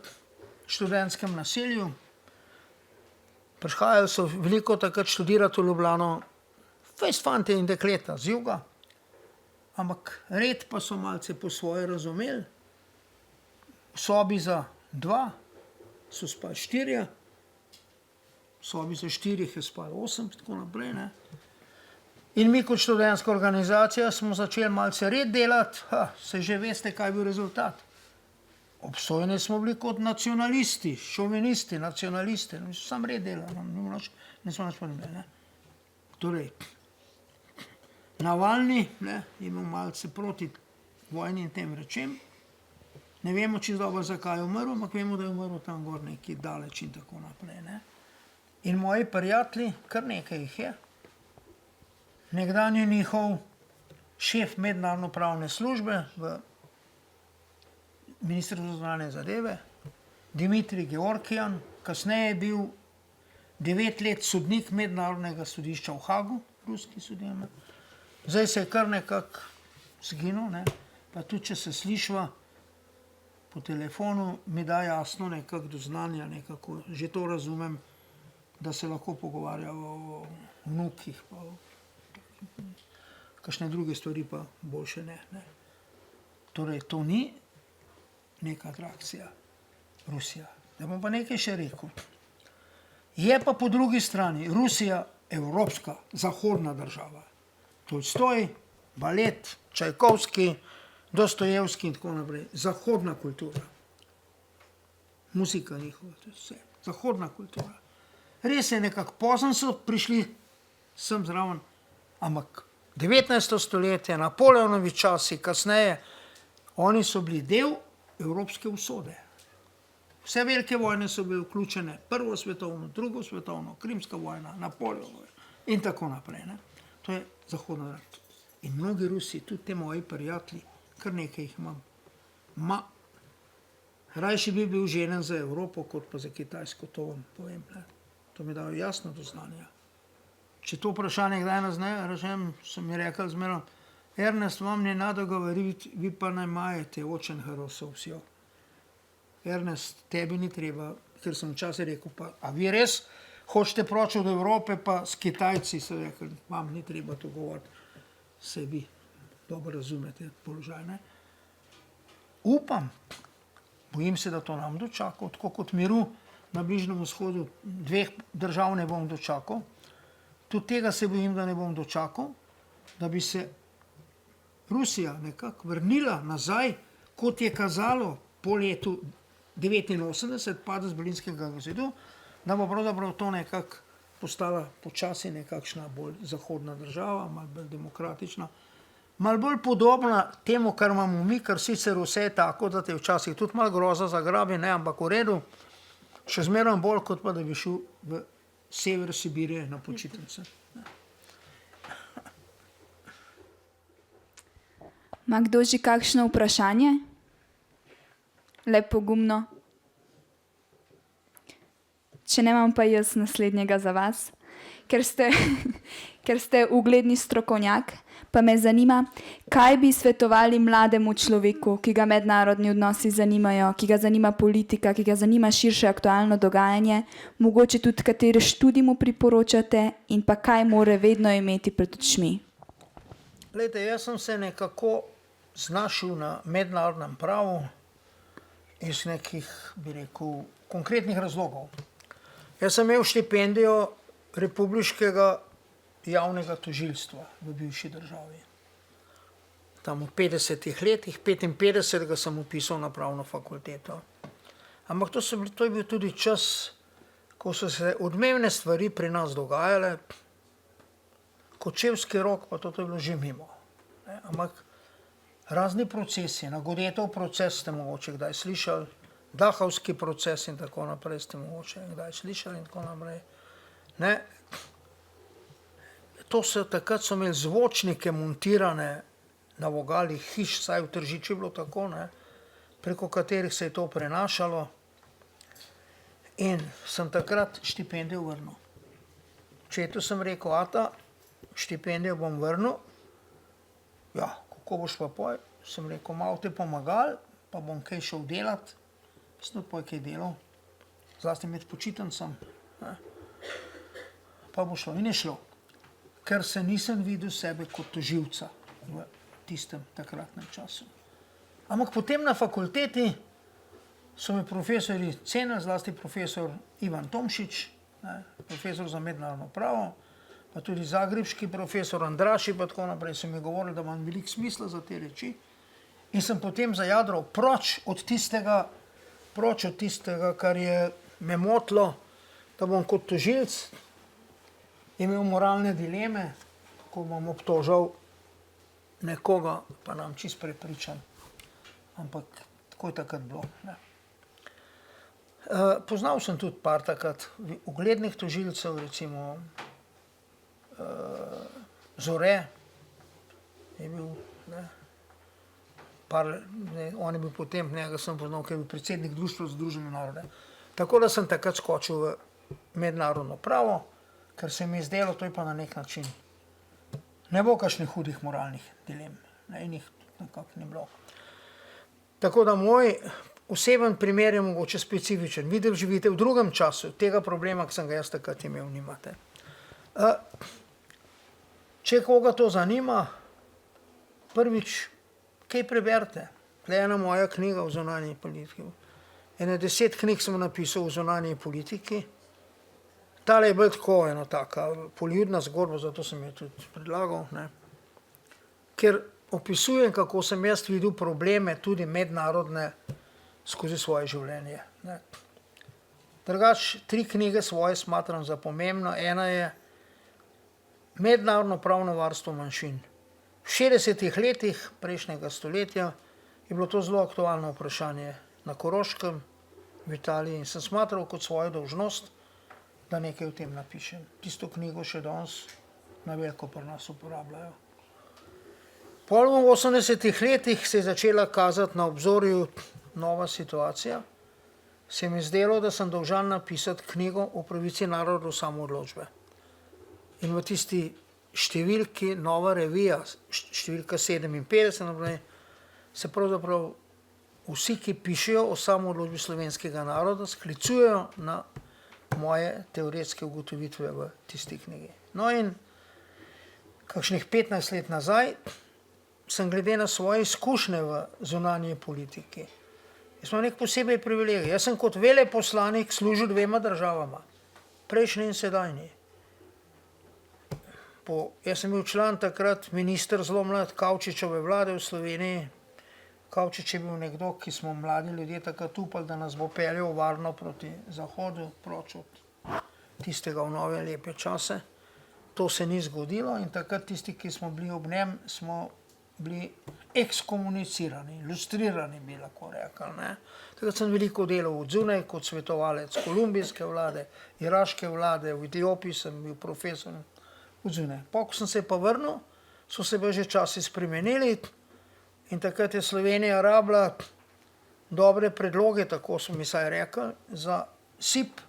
Speaker 2: študentskem naselju. Prihajali so veliko takrat študirati v Ljubljano, fejst fante in dekleta z juga, ampak red pa so malce po svoje razumeli. V sobi za 2 so spali 4, v sobi za 4 je spali 8, tako naprej, ne. In mi kot študentska organizacija smo začeli malce red delati, se že veste, kaj je bil rezultat. Obsojeni smo bili kot nacionalisti, šovinisti, nacionalisti, mi smo sam red delali, nismo nič pomembili, ne. Torej, Navalni, ne, imel malce proti vojni in tem rečem. Ne vemo čisto dobro, zakaj je umrl, ampak vemo, da je umrl tam gor nekje daleč in tako naprej, ne. In moji prijatelji, kar nekaj jih je, nekdanji njihov šef mednarodnopravne službe v Ministrstvu za zunanje zadeve, Dimitrij Georgijan, kasneje je bil 9 let sodnik mednarodnega sodišča v Hagu, ruski sodnik. Zdaj se je kar nekako zginil, ne, pa tudi, če se slišva po telefonu, mi da jasno nekako do znanja, nekako, že to razumem, da se lahko pogovarjava o vnukih, pa o kakšne druge stvari, pa boljše ne. Torej, to ni neka atrakcija Rusija. Da bom pa nekaj še rekel. Je pa po drugi strani Rusija evropska, zahodna država. Tolstoj, Balet, Čajkovski, Dostojevski in tako naprej. Zahodna kultura. Muzika njihova, to je vse. Zahodna kultura. Res je, nekako pozno so prišli sem zraven, ampak 19. stoletje, Napoleonovi časi, kasneje, oni so bili del evropske usode. Vse velike vojne so bile vključene, prvo svetovno, drugo svetovno, Krimska vojna, Napoleonova in tako naprej, ne. To je zahodna država. In mnogi Rusi, tudi te moji prijatelji, kar nekaj jih imam, rajši bi bil ženen za Evropo, kot pa za Kitajsko, to vam povem. Ne. To mi dajo jasno do znanja. Če to vprašanje kdaj nas ne rečem, so mi rekli zmerno, Ernest, vam не надо говорить, vi pa ne majete, очень хорошо все. Ernest, tebi ni treba, ker sem včasih rekel, pa, a vi res hočete proč od Evrope, pa s Kitajci, so rekli, vam ni treba to govoriti. Se vi dobro razumete položaj, ne? Upam, bojim se, da to nam dočaka, tako kot miru na Bližnjem vzhodu 2 držav ne bom dočakal. Tudi tega se bojim, da ne bom dočakal, da bi se Rusija nekako vrnila nazaj, kot je kazalo po letu 89, padec Berlinskega zidu, da bo pravzaprav to nekako postala počasi nekakšna bolj zahodna država, malo bolj demokratična, malo bolj podobna temu, kar imamo mi, kar sicer vse je tako, da te včasih tudi malo groza zagrabi, ne, ampak v redu, še zmeraj bolj, kot pa da bi šel v sever Sibirije na počitnice.
Speaker 1: Ma kdo že kakšno vprašanje? Lep pogumno. Če nemam pa jaz naslednjega za vas, ker ste ugledni strokovnjak, pa me zanima, kaj bi svetovali mlademu človeku, ki ga mednarodni odnosi zanimajo, ki ga zanima politika, ki ga zanima širše aktualno dogajanje, mogoče tudi katere študij mu priporočate in pa kaj mora vedno imeti pred očmi.
Speaker 2: Glejte, jaz sem se nekako znašel na mednarodnem pravu iz nekih, bi rekel, konkretnih razlogov. Jaz sem imel štipendijo Republiškega javnega tožilstva v bivši državi. Tam v 50 letih, 55 sem upisal na pravno fakulteto. Ampak to je bil tudi čas, ko so se odmevne stvari pri nas dogajale, Kočevski rok, pa to je bilo že mimo. Ampak razni procesi, Nagodetov proces ste mogoče kdaj slišali, Dahovski proces in tako naprej ste mogoče kdaj slišali in tako naprej. Ne? To so takrat so imeli zvočnike montirane na vogalih hiš, saj v Tržiču je bilo tako, ne? Preko katerih se je to prenašalo. In sem takrat štipendijo vrnil. Četu sem rekel, ata, štipendijo bom vrnil. Ja, kako boš pa poj? Sem rekel, malo te pomagal, pa bom kaj šel delati. Sem poj kaj delal, zlasti med počitnicami. Pa bo šlo in je šlo. Ker se nisem videl sebe kot tožilca v tistem takratnem času. Ampak potem na fakulteti so me profesori cenili, zlasti profesor Ivan Tomšič, profesor za mednarodno pravo, pa tudi zagrebški profesor Andraši, pa tako naprej, so mi govorili, da imam veliko smisla za te reči. In sem potem zajadral proč od tistega, kar je me motilo, da bom kot tožilc imel moralne dileme, ko bom obtožal nekoga, pa nam čist prepričan. Ampak tako je takrat bilo. Ne. Poznal sem tudi par takrat uglednih tožilcev, recimo Zore je bil, ne. On je bil potem, njega sem poznal, ker je bil predsednik Društva za združene narode. Tako da sem takrat skočil v mednarodno pravo, ker se mi je zdelo, to je pa na nek način. Ne bo kakšnih hudih moralnih dilem, in jih nekako ni bilo. Tako da moj oseben primer je mogoče specifičen. Vi živite v drugem času, tega problema, ki sem ga jaz takrat imel, nimate. Če koga to zanima, prvič, kaj preberite? Tle je ena moja knjiga o zunanji politiki. 10 knjig sem napisal o zunanji politiki. Tale je bolj tako ena taka poljudna zgodba, zato sem jo tudi predlagal, ne. Ker opisujem, kako sem jaz videl probleme tudi mednarodne skozi svoje življenje. Ne. Drugač, 3 knjige svoje smatram za pomembno. Ena je Mednarodno pravno varstvo manjšin. V 60 letih prejšnjega stoletja je bilo to zelo aktualno vprašanje na Koroškem, v Italiji, in sem smatral kot svojo dolžnost, da nekaj o tem napišem. Tisto knjigo še danes na veliko pri nas uporabljajo. Pol v 80-ih letih se je začela kazati na obzorju nova situacija. Se mi zdelo, da sem dolžan napisati knjigo o pravici narodov samoodločbe. In v tisti številki Nova revija, številka 57, naprej, se pravzaprav vsi, ki pišejo o samoodločbi slovenskega naroda, sklicujejo na moje teoretske ugotovitve v tisti knjigi. No in kakšnih 15 let nazaj sem glede na svoje izkušnje v zunanji politiki. Jaz imam nek posebej privilegij. Jaz sem kot veleposlanik služil dvema državama, prejšnji in sedajni. Jaz sem bil član takrat, minister zelo mlad Kavčičeve vlade v Sloveniji. Kavčič je bil nekdo, ki smo mladi ljudje takrat upali, da nas bo peljal varno proti zahodu, proč od tistega v nove lepe čase. To se ni zgodilo in takrat tisti, ki smo bili ob njem, smo bili ekskomunicirani, lustrirani, bi lahko rekli. Ne? Takrat sem veliko delal od zunaj kot svetovalec kolumbijske vlade, iraške vlade, v Etiopiji sem bil profesor od zunaj. Ko sem se pa vrnil, so se pa že časi spremenili in takrat je Slovenija rabila dobre predloge, tako so mi saj rekli, za SIP,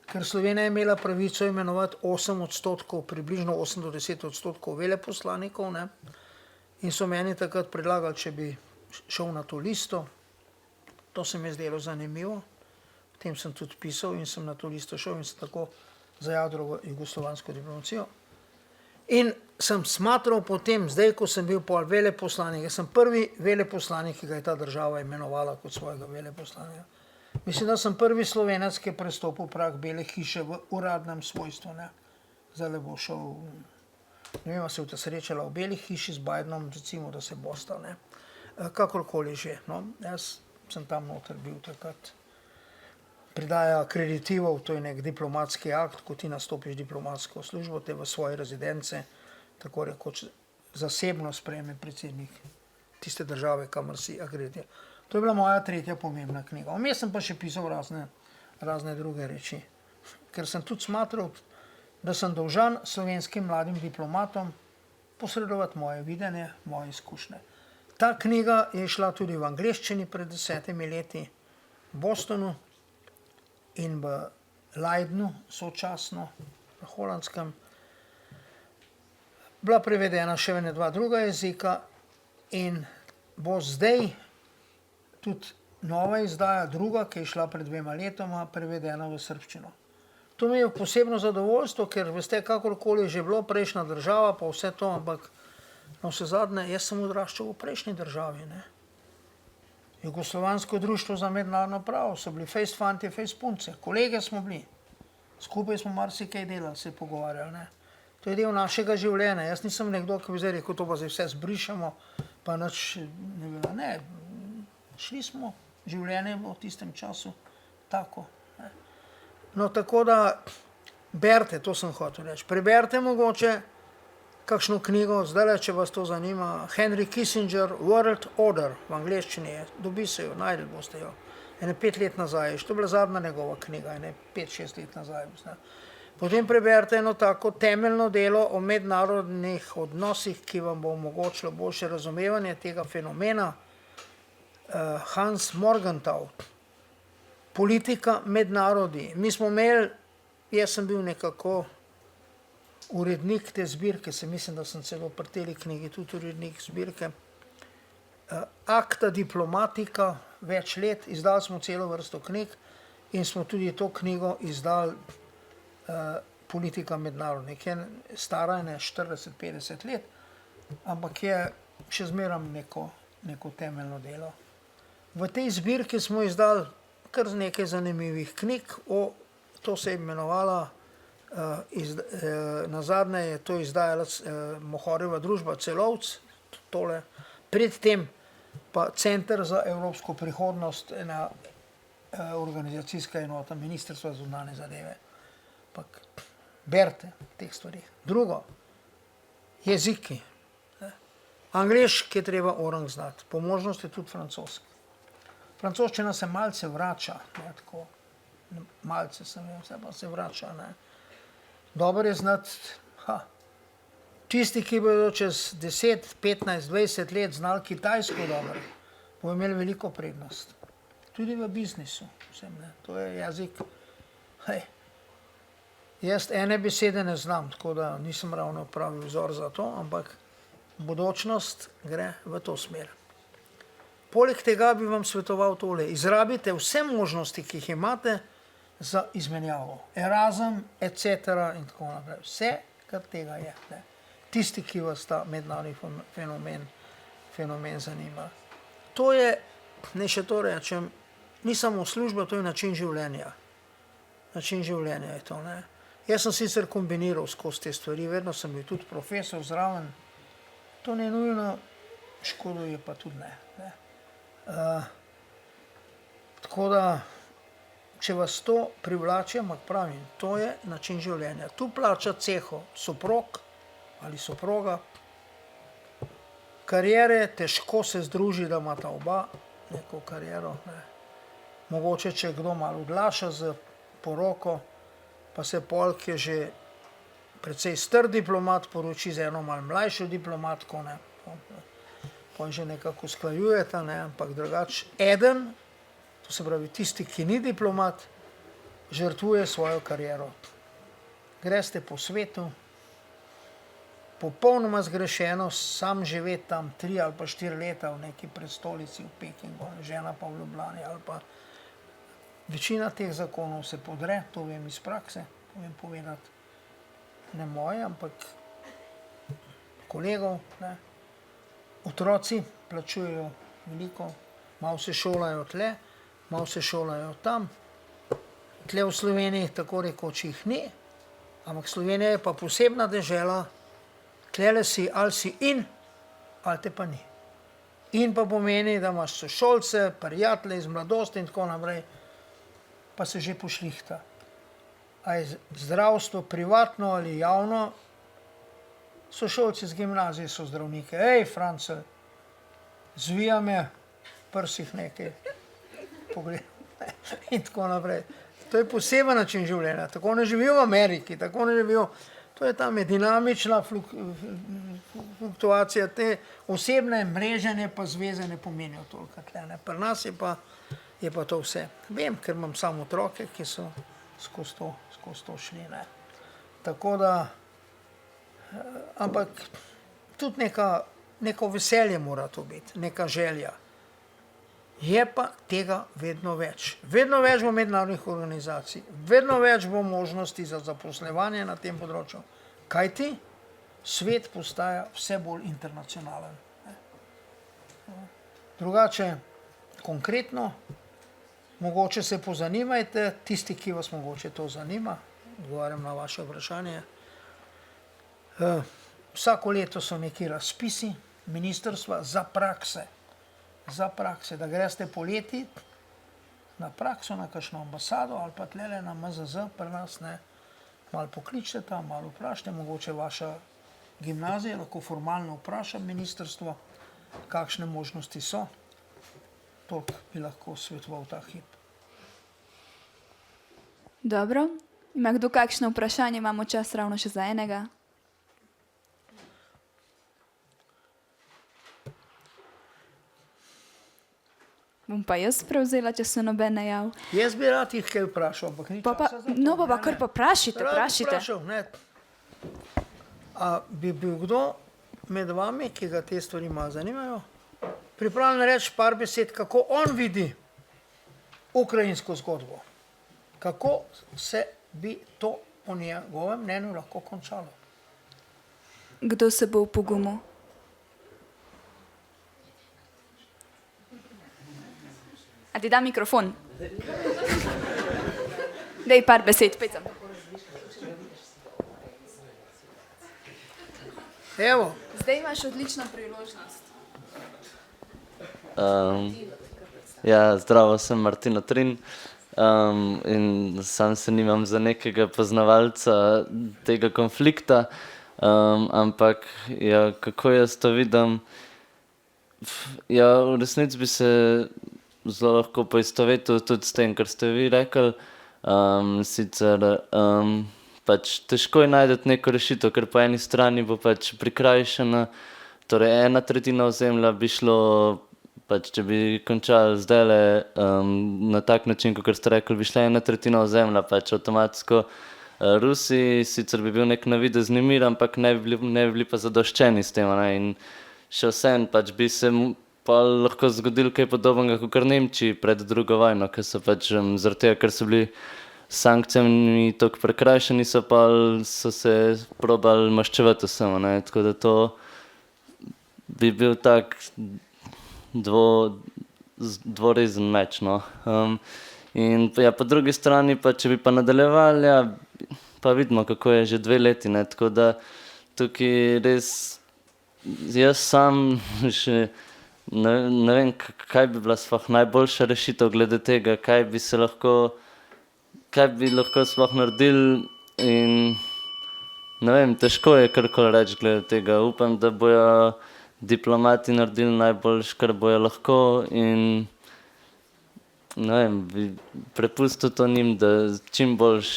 Speaker 2: ker Slovenija je imela pravico imenovati 8%, približno 8 do 10% veleposlanikov, ne? In so meni takrat predlagali, če bi šel na to listo. To se mi je zdelo zanimivo. Potem sem tudi pisal in sem na to listo šel in sem tako zajadral v jugoslovansko diplomacijo. In sem smatral potem, zdaj, ko sem bil pol veleposlanik, jaz sem prvi veleposlanik, ki ga je ta država imenovala kot svojega veleposlanika. Mislim, da sem prvi Slovenec, ki je prestopil prag Bele hiše v uradnem svojstvu. Ne? Zdaj bo šel, ne vem, se je srečala v Beli hiši z Bidenom, recimo, da se bosta, ne? Kakorkoli že. No? Jaz sem tam noter bil takrat. Pridaja akreditivov, to je nek diplomatski akt, ko ti nastopiš diplomatsko službo, te v svoje rezidence, tako rekoč zasebno sprejme predsednik tiste države, kamor si akreditiral. To je bila moja tretja pomembna knjiga. Vmes sem pa še pisal razne druge reči, ker sem tudi smatral, da sem dolžan slovenskim mladim diplomatom posredovati moje videnje, moje izkušnje. Ta knjiga je šla tudi v angleščini pred 10 leti v Bostonu in v Leidenu sočasno, v holandskem. Bila prevedena še v 2 druga jezika in bo zdaj tudi nova izdaja, druga, ki je šla pred 2 letoma, prevedena v srbščino. To mi je posebno zadovoljstvo, ker veste, kakorkoli je že bilo prejšnja država, pa vse to, ampak na vse zadnje, jaz sem odraščal v prejšnji državi. Ne? Jugoslovansko društvo za mednarodno pravo, so bili fejst fantje, fejst punce, kolege smo bili, skupaj smo marsikaj delali, se pogovarjali. Ne? To je del našega življenja. Jaz nisem nekdo, ki bi zdaj rekel, to pa zdaj vse zbrišemo, pa nič ne bilo. Ne, šli smo, življenje je bilo v tistem času tako. Ne? No, tako da berite, to sem hotel reči. Preberite mogoče kakšno knjigo, zdaj, če vas to zanima, Henry Kissinger, World Order, v angleščini je, dobi se jo, najdel boste jo, 5 let nazaj, to je bila zadnja njegova knjiga, 5-6 let nazaj. Ne. Potem preberite eno tako temeljno delo o mednarodnih odnosih, ki vam bo omogočilo boljše razumevanje tega fenomena, Hans Morgenthau, Politika med narodi. Mi smo imeli, jaz sem bil nekako urednik te zbirke, se mislim, da sem celo pri tej knjigi tudi urednik zbirke, Acta Diplomatica, več let, izdali smo celo vrsto knjig in smo tudi to knjigo izdali Politika mednarodnih. Je stara 40-50 let, ampak je še zmeraj neko temeljno delo. V tej zbirki smo izdali kar nekaj zanimivih knjig, to se je imenovala, nazadnje je to izdajala Mohorjeva družba Celovc, tole, predtem pa Center za evropsko prihodnost, ena organizacijska enota Ministrstva za zunanje zadeve. Ampak berite teh stvari. Drugo, jeziki. Angleški je treba orang znati, po možnosti tudi francoski. Francoščina se malce vrača, ne, tako, malce sem vem, vse pa se vrača. Ne. Dobro je znati Tisti, ki bodo čez 10, 15, 20 let znali kitajsko dobro, bodo imeli veliko prednost. Tudi v biznisu. Vsem, ne. To je jezik. Hej. Jaz ene besede ne znam, tako da nisem ravno pravi vzor za to, ampak budućnost gre v to smer. Poleg tega bi vam svetoval tole. Izrabite vse možnosti, ki jih imate za izmenjavo. Erasmus, etc. in tako naprej. Vse, kar tega je. Ne. Tisti, ki vas ta mednarodni fenomen zanima. To je, ne še to rečem, ni samo služba, to je način življenja. Način življenja je to. Ne. Jaz sem sicer kombiniral skozi te stvari, vedno sem bil tudi profesor zraven. To ne nujno, škodo je pa tudi ne. Tako da, če vas to privlači, ampak pravim, to je način življenja. Tu plača ceho soprog ali soproga. Kariere, težko se združi, da imata oba neko kariero. Ne. Mogoče, če kdo malo odlaša z poroko, pa se pol, ki je že precej star diplomat, poroči z eno malo mlajšo diplomatko, ne. Pol že nekako usklajujeta, ne, ampak drugače eden, to se pravi tisti, ki ni diplomat, žrtvuje svojo kariero. Greste po svetu, popolnoma zgrešeno, sam živeti tam 3 ali pa 4 leta v neki prestolici v Pekingu, žena pa v Ljubljani ali pa. Večina teh zakonov se podre, to vem iz prakse, to vem povedati. Ne moje, ampak kolegov, ne. Otroci plačujejo veliko, malo se šolajo tle, malo se šolajo tam. Tle v Sloveniji tako rekoč jih ni, ampak Slovenija je pa posebna dežela, tlele si ali si in, ali te pa ni. In pa pomeni, da imaš sošolce, prijatelje iz mladosti in tako naprej, pa se že pošlihta. A je zdravstvo privatno ali javno, sošolci z gimnazije so zdravnike. Ej, Francel, zvija me, prsih nekaj, pogled, in tako naprej. To je poseben način življenja. Tako ne živijo v Ameriki, tako ne živijo. To je tam dinamična fluktuacija, te osebne mreženje pa zveze ne pomenijo toliko tle. Pri nas je pa to vse. Vem, ker imam samo otroke, ki so skozi to šli. Ne. Tako da, ampak tudi neko veselje mora to biti, neka želja. Je pa tega vedno več. Vedno več bo mednarodnih organizacij, vedno več bo možnosti za zaposlevanje na tem področju. Kajti svet postaja vse bolj internacionalen. Drugače, konkretno, mogoče se pozanimajte, tisti, ki vas mogoče to zanima, odgovarjam na vaše vprašanje. Vsako leto so neki razpisi ministrstva za prakse, da greste poleti na prakso, na kakšno ambasado ali pa tlele na MZZ pri nas, ne, malo pokličite tam, malo vprašajte, mogoče vaša gimnazija lahko formalno vpraša ministrstvo, kakšne možnosti so. Toliko bi lahko svetoval ta hip.
Speaker 1: Dobro. Ima kdo kakšno vprašanje? Imamo čas ravno še za enega. Bom pa jaz prevzela, če se noben ne jav.
Speaker 2: Jaz bi rad jih kaj vprašal, ampak ni časa za to.
Speaker 1: No, pa kar pa vprašajte.
Speaker 2: Vprašal, ne. A bi bil kdo med vami, ki ga te stvari malo zanimajo, pripravljen reči par besed, kako on vidi ukrajinsko zgodbo? Kako se bi to po njegovem mnenju lahko končalo?
Speaker 1: Kdo se bo upogumil? A ti da mikrofon? Dej par besed, pecam.
Speaker 2: Evo.
Speaker 1: Zdaj imaš odlično priložnost.
Speaker 3: Ja, zdravo, sem Martin Otrin in sam se nimam za nekega poznavalca tega konflikta, ampak ja, kako jaz to vidim, ja, v resnici bi se zelo lahko poistovetil tudi s tem, kar ste vi rekli, sicer pač težko je najti neko rešitev, ker po eni strani bo pač prikrajšana, torej 1/3 ozemlja bi šlo, pač če bi končali zdajle na tak način, kot ste rekli, bi šla 1/3 ozemlja, pač avtomatsko Rusi, sicer bi bil nek navidezni mir, ampak ne bi bili pa zadoščeni s tem, ne, in še vseeno pač bi se pa lahko zgodilo kaj podobnega kot Nemčiji pred drugo vojno, ker so pač zaradi tega, ker so bili s sankcijami toliko prekrajšani, so se probali maščevati vsemu, ne, tako da to bi bil tak dvorezen meč, no. In ja, po drugi strani pa, če bi pa nadaljevali, ja, pa vidimo, kako je že 2 leti, ne, tako da tukaj res jaz sam še ne vem, kaj bi bila sploh najboljša rešitev glede tega, kaj bi lahko sploh naredili in ne vem, težko je karkoli reči glede tega. Upam, da bojo diplomati naredili najboljše, kar bojo lahko in ne vem, bi prepustil to njim, da čim boljš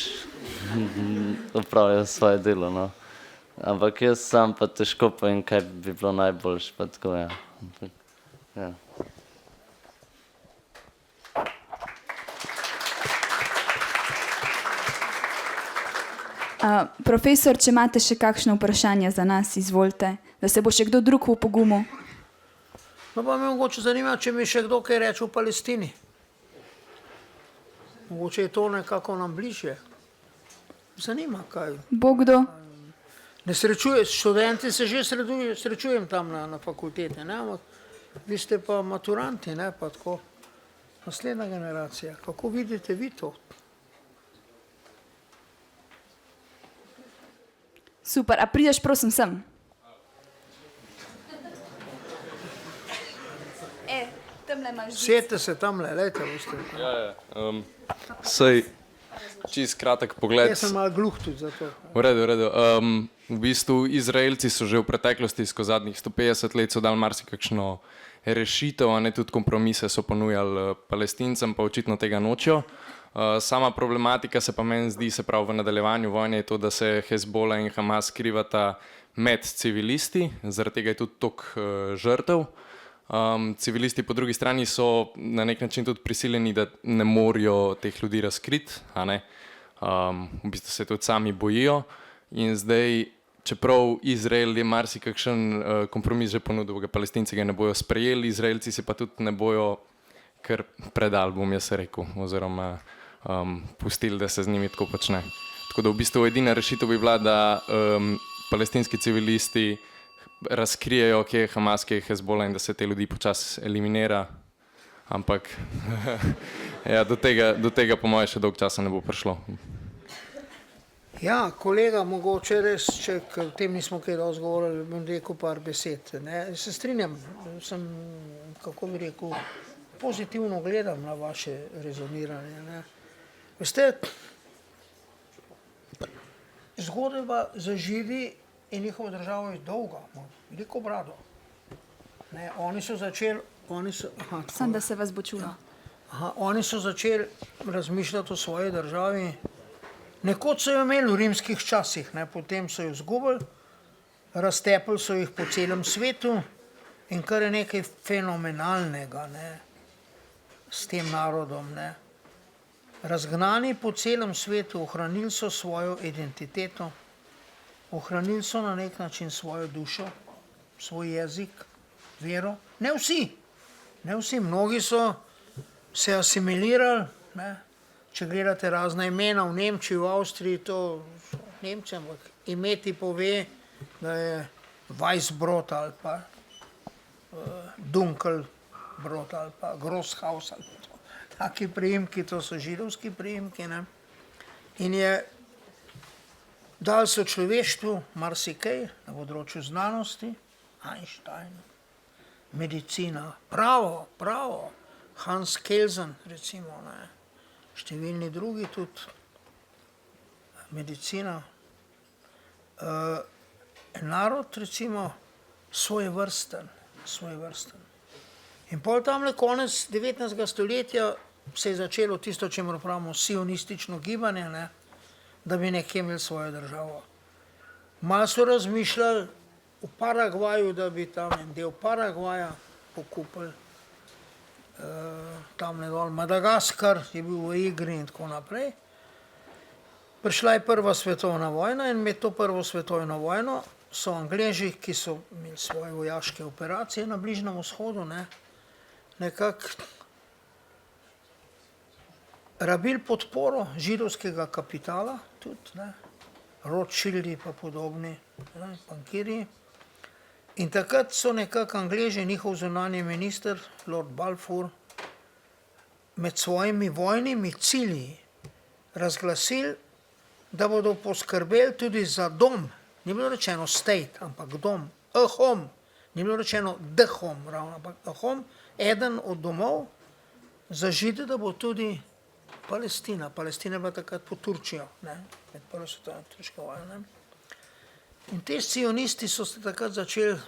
Speaker 3: opravijo svoje delo, no. Ampak jaz sam pa težko povem, kaj bi bilo najboljše, pa tako, ja. Ja.
Speaker 1: Profesor, če imate še kakšno vprašanje za nas, izvolite, da se bo še kdo drug upogumil.
Speaker 2: No pa me mogoče zanima, če mi še kdo kaj reče o Palestini. Mogoče je to nekako nam bližje. Zanima, kaj.
Speaker 1: Bo kdo?
Speaker 2: Ne študenti se že srečujem tam na fakulteti, ne, ampak vi ste pa maturanti, ne, pa tako naslednja generacija. Kako vidite vi to?
Speaker 1: Super, a prideš prosim sem? Tamle imaš žico.
Speaker 2: Sedite se tamle, lejte, boste.
Speaker 4: Saj, čist kratek pogled.
Speaker 2: Jaz sem malo gluh tudi za to.
Speaker 4: V redu. V bistvu Izraelci so že v preteklosti, skozi zadnjih 150 let, so dali marsikakšno rešitev, a ne, tudi kompromise so ponujali Palestincem, pa očitno tega nočijo. Sama problematika se pa meni zdi, se pravi v nadaljevanju vojne, je to, da se Hezbola in Hamas skrivata med civilisti, zaradi tega je tudi toliko žrtev. Civilisti po drugi strani so na nek način tudi prisiljeni, da ne morajo teh ljudi razkriti, a ne. V bistvu se tudi sami bojijo in zdaj, čeprav Izrael je marsikakšen kompromis že ponudil, ga Palestinci ga ne bojo sprejeli, Izraelci se pa tudi ne bojo kar predali, bom jaz rekel, oziroma pustili, da se z njimi tako počne. Tako da v bistvu edina rešitev bi bila, da palestinski civilisti razkrijejo, kje je Hamas, kje je Hezbola in da se te ljudi počasi eliminira, ampak ja, do tega po moje še dolgo časa ne bo prišlo.
Speaker 2: Ja, kolega, mogoče res, če o tem nismo kaj dosti govorili, bom rekel par besed. Ne. Se strinjam, kako bi rekel, pozitivno gledam na vaše rezoniranje. Ne. Veste, zgodba za Židi in njihovo državo je dolga, veliko brado. Ne, oni so začeli,
Speaker 1: Sem, da se vas bo čulo.
Speaker 2: oni so začeli razmišljati o svoji državi. Nekoč so jo imeli v rimskih časih, ne, potem so jo izgubili, raztepli so jih po celem svetu in kar je nekaj fenomenalnega, ne, s tem narodom. Ne. Razgnani po celem svetu, ohranili so svojo identiteto, ohranili so na nek način svojo dušo, svoj jezik, vero. Ne vsi, mnogi so se asimilirali, ne. Če gledate razna imena v Nemčiji, v Avstriji, to Nemci, ampak ime ti pove, da je Weissbrot ali pa Dunkelbrot ali pa Grosshaus ali pa to. Taki priimki, to so židovski priimki, ne. In je dal so človeštvu marsikaj na področju znanosti, Einstein, medicina, pravo, Hans Kelsen, recimo, ne. Številni drugi tudi, medicina. Narod, recimo, svojevrsten. In pol tamle konec 19. stoletja se je začelo tisto, čemur pravimo sionistično gibanje, ne. da bi nekje imeli svojo državo. Malo so razmišljali v Paragvaju, da bi tam en del Paragvaja pokupili, tam dol Madagaskar je bil v igri in tako naprej. Prišla je prva svetovna vojna in med to prvo svetovno vojno so Angleži, ki so imeli svoje vojaške operacije na Bližnjem vzhodu, nekako rabili podporo židovskega kapitala, tudi Rothschildi pa podobni bankirji. In takrat so nekako Angleži, njihov zunanji minister, Lord Balfour, med svojimi vojnimi cilji razglasili, da bodo poskrbeli tudi za dom, ni bilo rečeno state, ampak dom, a home, ni bilo rečeno the home, ravno, ampak a home, eden od domov za Žide, da bo tudi Palestina. Palestina je bila takrat pod Turčijo, med prvo svetovno turško vojno. In te sionisti so se takrat začeli,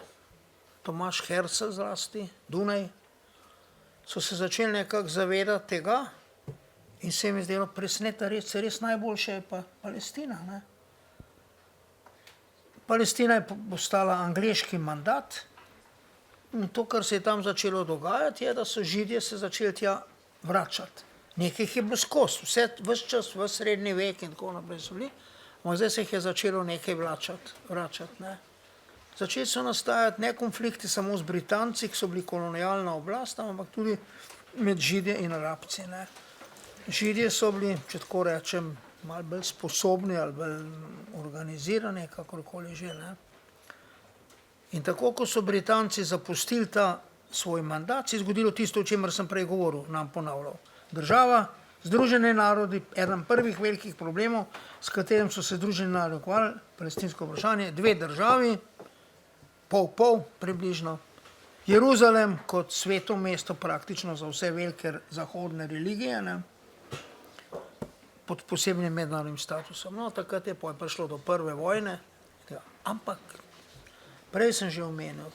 Speaker 2: Tomaž Herzl zlasti, Dunaj, so se začeli nekako zavedati tega in se jim je zdelo presneta res najboljše je pa Palestina. Palestina je postala angleški mandat in to, kar se je tam začelo dogajati, je, da so Židje se začeli tja vračati. Nekaj je bilo skozi, ves čas, v srednji vek in tako naprej so bili, ampak zdaj se jih je začelo nekaj vračati. Začeli so nastajati ne konflikti samo z Britanci, ki so bili kolonialna oblast, ampak tudi med Židje in Arabci. Židje so bili, če tako rečem, malo bolj sposobni ali bolj organizirani, kakorkoli že. In tako, ko so Britanci zapustili ta svoj mandat, se je zgodilo tisto, o čemer sem prej govoril, nam ponavljal. Država, Združeni narodi, eden prvih velikih problemov, s katerim so se Združeni narodi ukvarjali, palestinsko vprašanje, dve državi, pol približno, Jeruzalem kot sveto mesto praktično za vse velike zahodne religije, pod posebnim mednarodnim statusom. No, takrat je prišlo do prve vojne, ampak prej sem že omenil,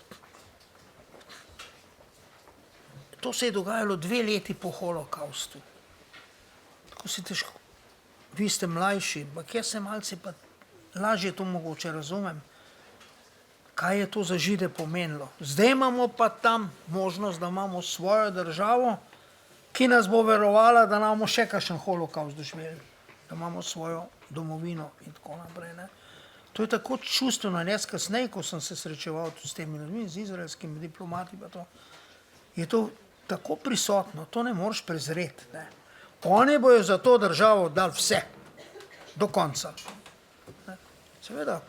Speaker 2: to se je dogajalo 2 leti po holokaustu. Tako si težko, vi ste mlajši, ampak jaz se malce pa lažje to mogoče razumem, kaj je to za Žide pomenilo. Zdaj imamo pa tam možnost, da imamo svojo državo, ki nas bo verovala, da imamo še kakšen holokaust doživeli, da imamo svojo domovino in tako naprej. To je tako čustveno, jaz kasneje, ko sem se srečeval s temi ljudmi, z izraelskimi diplomati, pa to, je to tako prisotno, to ne moreš prezreti. Oni bojo za to državo dali vse, do konca. Seveda,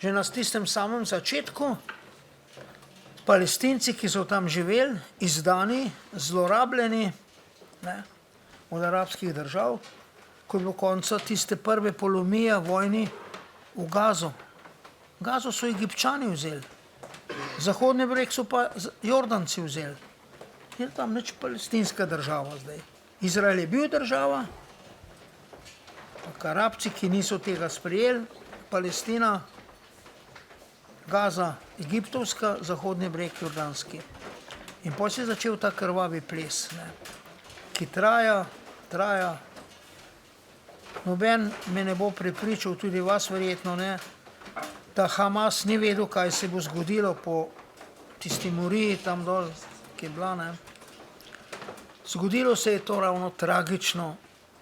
Speaker 2: že na tistem samem začetku, Palestinci, ki so tam živeli, izdani, zlorabljeni od arabskih držav, ko je bilo konca tiste prve polomije vojni v Gazo. Gazo so Egipčani vzeli, Zahodni breg so pa Jordanci vzeli. Je tam nič palestinska država zdaj. Izrael je bil država, pa Arabci, ki niso tega sprejeli, Palestina, Gaza, egiptovska, Zahodni breg, jordanski. In potem se je začel ta krvavi ples, ki traja. Noben me ne bo prepričal, tudi vas verjetno ne, da Hamas ni vedel, kaj se bo zgodilo po tisti moriji tam dol, ki je bila. Zgodilo se je to ravno tragično,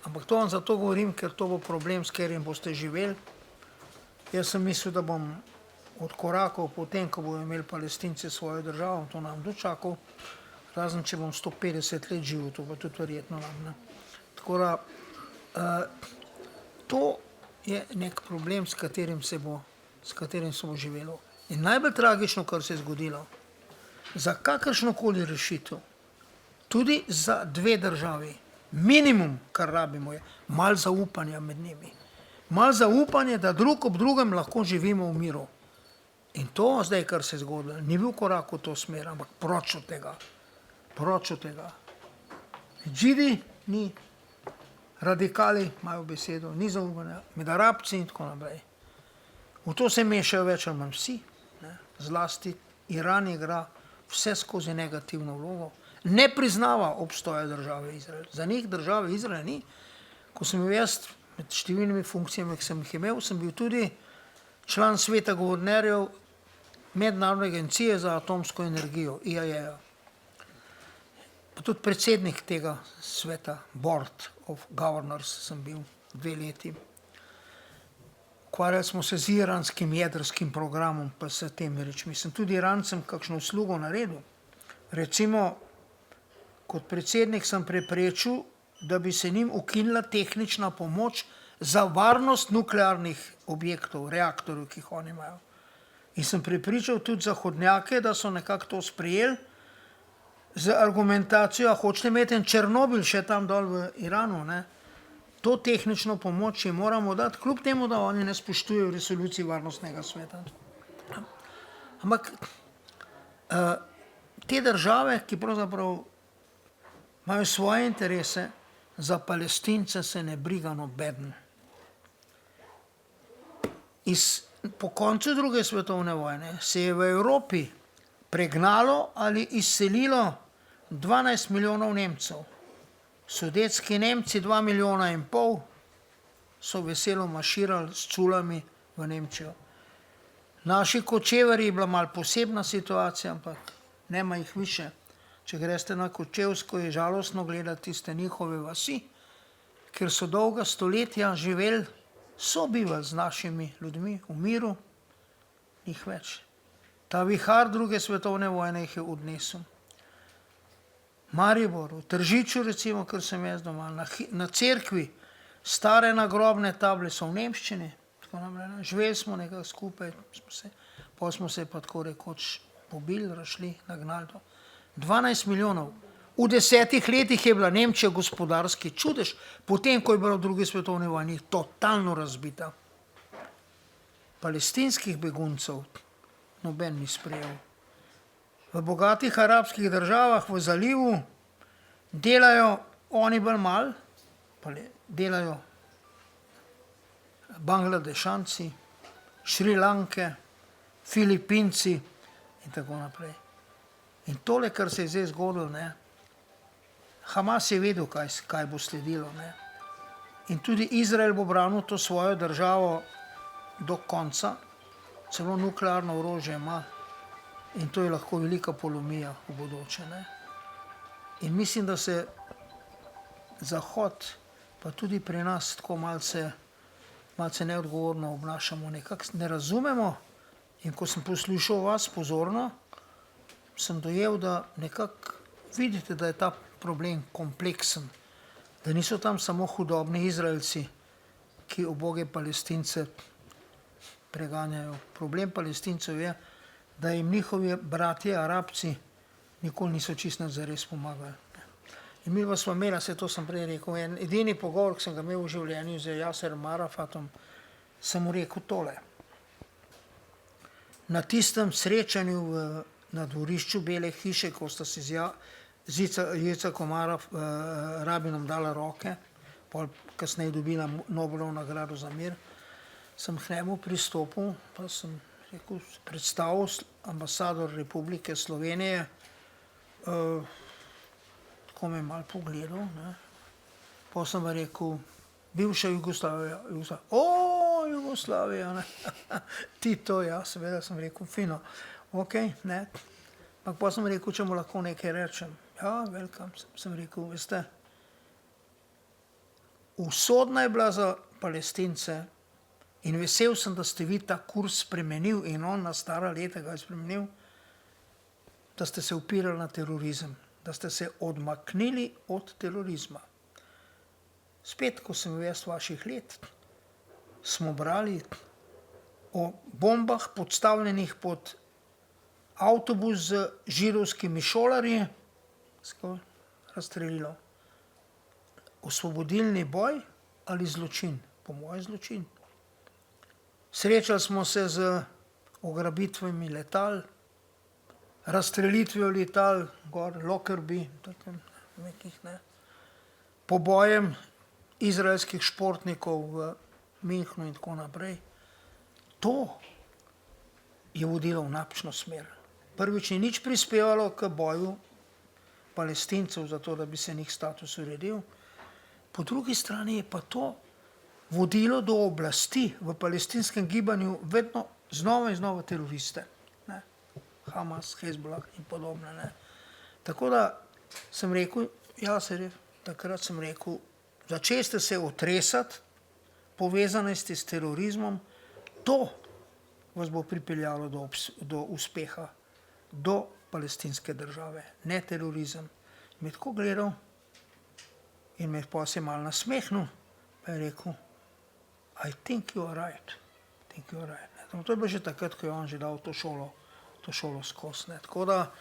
Speaker 2: ampak to vam zato govorim, ker to bo problem, s katerim boste živeli. Jaz sem mislil, da bom odkorakal potem, ko bodo imeli Palestinci svojo državo, to nam dočakal, razen če bom 150 let živel, to pa tudi verjetno nam. Tako da, to je nek problem, s katerim se bo živelo. In najbolj tragično, kar se je zgodilo, za kakršnokoli rešitev, tudi za 2 državi, minimum, kar rabimo, je malo zaupanja med njimi. Malo zaupanje, da drug ob drugem lahko živimo v miru. In to zdaj, kar se je zgodilo, ni bil korak v to smer, ampak proč od tega. Židi ni, radikali imajo besedo, ni zaupanja, med Arabci in tako naprej. V to se mešajo več ali manj vsi, zlasti Iran igra vse skozi negativno vlogo, ne priznava obstoja države Izrael. Za njih države Izrael ni. Ko sem bil jaz med številnimi funkcijami, ki sem jih imel, sem bil tudi član sveta guvernerjev Mednarodne agencije za atomsko energijo, IAEA. Pa tudi predsednik tega sveta, Board of Governors sem bil 2 leti. Ukvarjali smo se z iranskim jedrskim programom, pa s temi rečmi. Sem tudi Irancem kakšno uslugo naredil. Recimo, kot predsednik sem preprečil, da bi se njim ukinila tehnična pomoč za varnost nuklearnih objektov, reaktorjev, ki jih oni imajo. In sem prepričal tudi zahodnjake, da so nekako to sprejeli z argumentacijo, hočete imeti en Černobil še tam dol v Iranu, ne? To tehnično pomoč jim moramo dati, kljub temu, da oni ne spoštujejo resoluciji varnostnega sveta. Ampak te države, ki pravzaprav imajo svoje interese, za Palestince se ne briga nobeden. Po koncu druge svetovne vojne se je v Evropi pregnalo ali izselilo 12 milijonov Nemcev. Sudetski Nemci 2,5 milijona so veselo marširali s culami v Nemčijo. Naši kočevarji je bila malo posebna situacija, ampak nema jih više. Če greste na Kočevsko, je žalostno gledati tiste njihove vasi, ker so dolga stoletja živeli, sobivali z našimi ljudmi v miru, njih več. Ta vihar druge svetovne vojne jih je odnesel. Maribor, v Tržiču recimo, ker sem jaz doma, na cerkvi stare nagrobne table so v nemščini, tako naprej. Živeli smo nekako skupaj, pa smo se pa tako rekoč pobili, rašli, nagnali to. 12 milijonov. V 10 letih je bila Nemčija gospodarski čudež, potem, ko je bila v drugi svetovni vojni totalno razbita. Palestinskih beguncev noben ni sprejel. V bogatih arabskih državah v zalivu delajo oni bolj mal, delajo Bangladešanci, Šrilanke, Filipinci in tako naprej. In tole, kar se je zdaj zgodilo, ne, Hamas je vedel, kaj bo sledilo. Ne. In tudi Izrael bo branil to svojo državo do konca, celo nuklearno orožje ima. In to je lahko velika polomija v bodoče. Ne. In mislim, da se Zahod, pa tudi pri nas tako malce neodgovorno obnašamo, nekako ne razumemo. In ko sem poslušal vas pozorno, sem dojel, da nekako vidite, da je ta problem kompleksen, da niso tam samo hudobni Izraelci, ki uboge Palestince preganjajo. Problem Palestincev je, da jim njihovi bratje, Arabci, nikoli niso čisto zares pomagali. In mi pa smo imeli, se to sem prej rekel, en edini pogovor, ki sem ga imel v življenju z Jaserem Arafatom, sem mu rekel tole. Na tistem srečanju na dvorišču Bele hiše, ko sta si z Jicakom Rabinom dala roke, pol kasneje dobila Nobelovo nagrado za mir, sem k njemu pristopil, pa sem rekel, predstavil ambasador Republike Slovenije, tako me je malo pogledal, ne. Pa sem pa rekel, bivša Jugoslavija, Jugoslavija, ne. Ti to, ja, seveda sem rekel, fino, ok, ne. Pa sem rekel, če mu lahko nekaj rečem. Ja, welcome, sem rekel, veste, usodna je bila za Palestince in vesel sem, da ste vi ta kurs spremenil in on na stara leta ga je spremenil, da ste se upirali na terorizem, da ste se odmaknili od terorizma. Spet, ko sem bil jaz vaših let, smo brali o bombah podstavljenih pod avtobus z židovskimi šolarji, razstrelilo. Osvobodilni boj ali zločin? Po mojem zločin. Srečali smo se z ugrabitvami letal, razstrelitvijo letal, gor, Lockerbie, nekih, ne, pobojem izraelskih športnikov v Münchnu in tako naprej. To je vodilo v napačno smer. Prvič ni nič prispevalo k boju Palestincev za to, da bi se njih status uredil. Po drugi strani je pa to vodilo do oblasti v palestinskem gibanju vedno znova in znova teroriste. Ne? Hamas, Hezbollah in podobne. Ne? Tako da sem rekel, takrat sem rekel, začeste se otresati, povezane ste s terorizmom, to vas bo pripeljalo do uspeha, do palestinske države, ne terorizem. Me tako gledal in me pa se malo nasmehnil, pa je rekel, I think you are right. To je bilo že takrat, ko je on že dal to šolo skozi. Tako da,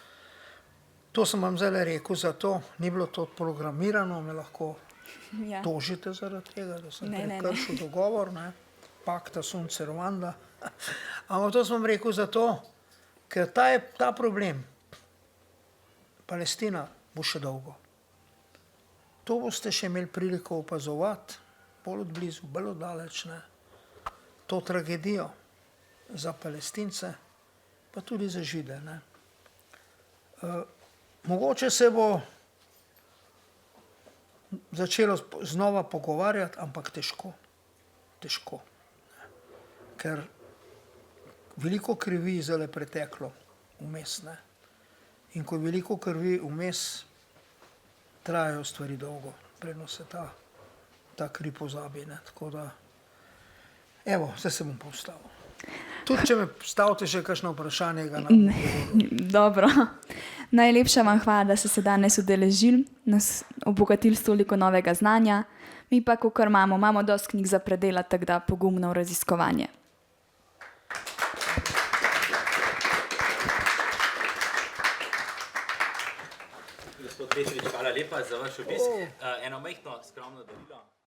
Speaker 2: to sem vam zdaj rekel, zato ni bilo to programirano, me lahko tožite zaradi tega, da sem prekršil dogovor, ne? Pacta sunt servanda. Ampak to sem vam rekel zato, ker ta problem, Palestina, bo še dolgo. To boste še imeli priliko opazovati, bolj od blizu, bolj od daleč, ne? To tragedijo za Palestince, pa tudi za Žide. Ne? Mogoče se bo začelo znova pogovarjati, ampak težko. Ker veliko krvi zdaj preteklo vmes. Ne? In ko je veliko krvi vmes, trajajo stvari dolgo, predno se ta kri pozabi. Ne? Tako da, evo, zdaj se bom postavil. Tudi, če me stavite še kakšno vprašanje, ga nam
Speaker 1: Dobro. Najlepša vam hvala, da ste se danes udeležili, nas obogatili s toliko novega znanja. Mi pa, kakor imamo dosti knjig za predelati, tako da pogumno v raziskovanje.
Speaker 5: Gospod Petrič, hvala lepa za vaš obisk. Eno majhno skromno darilo.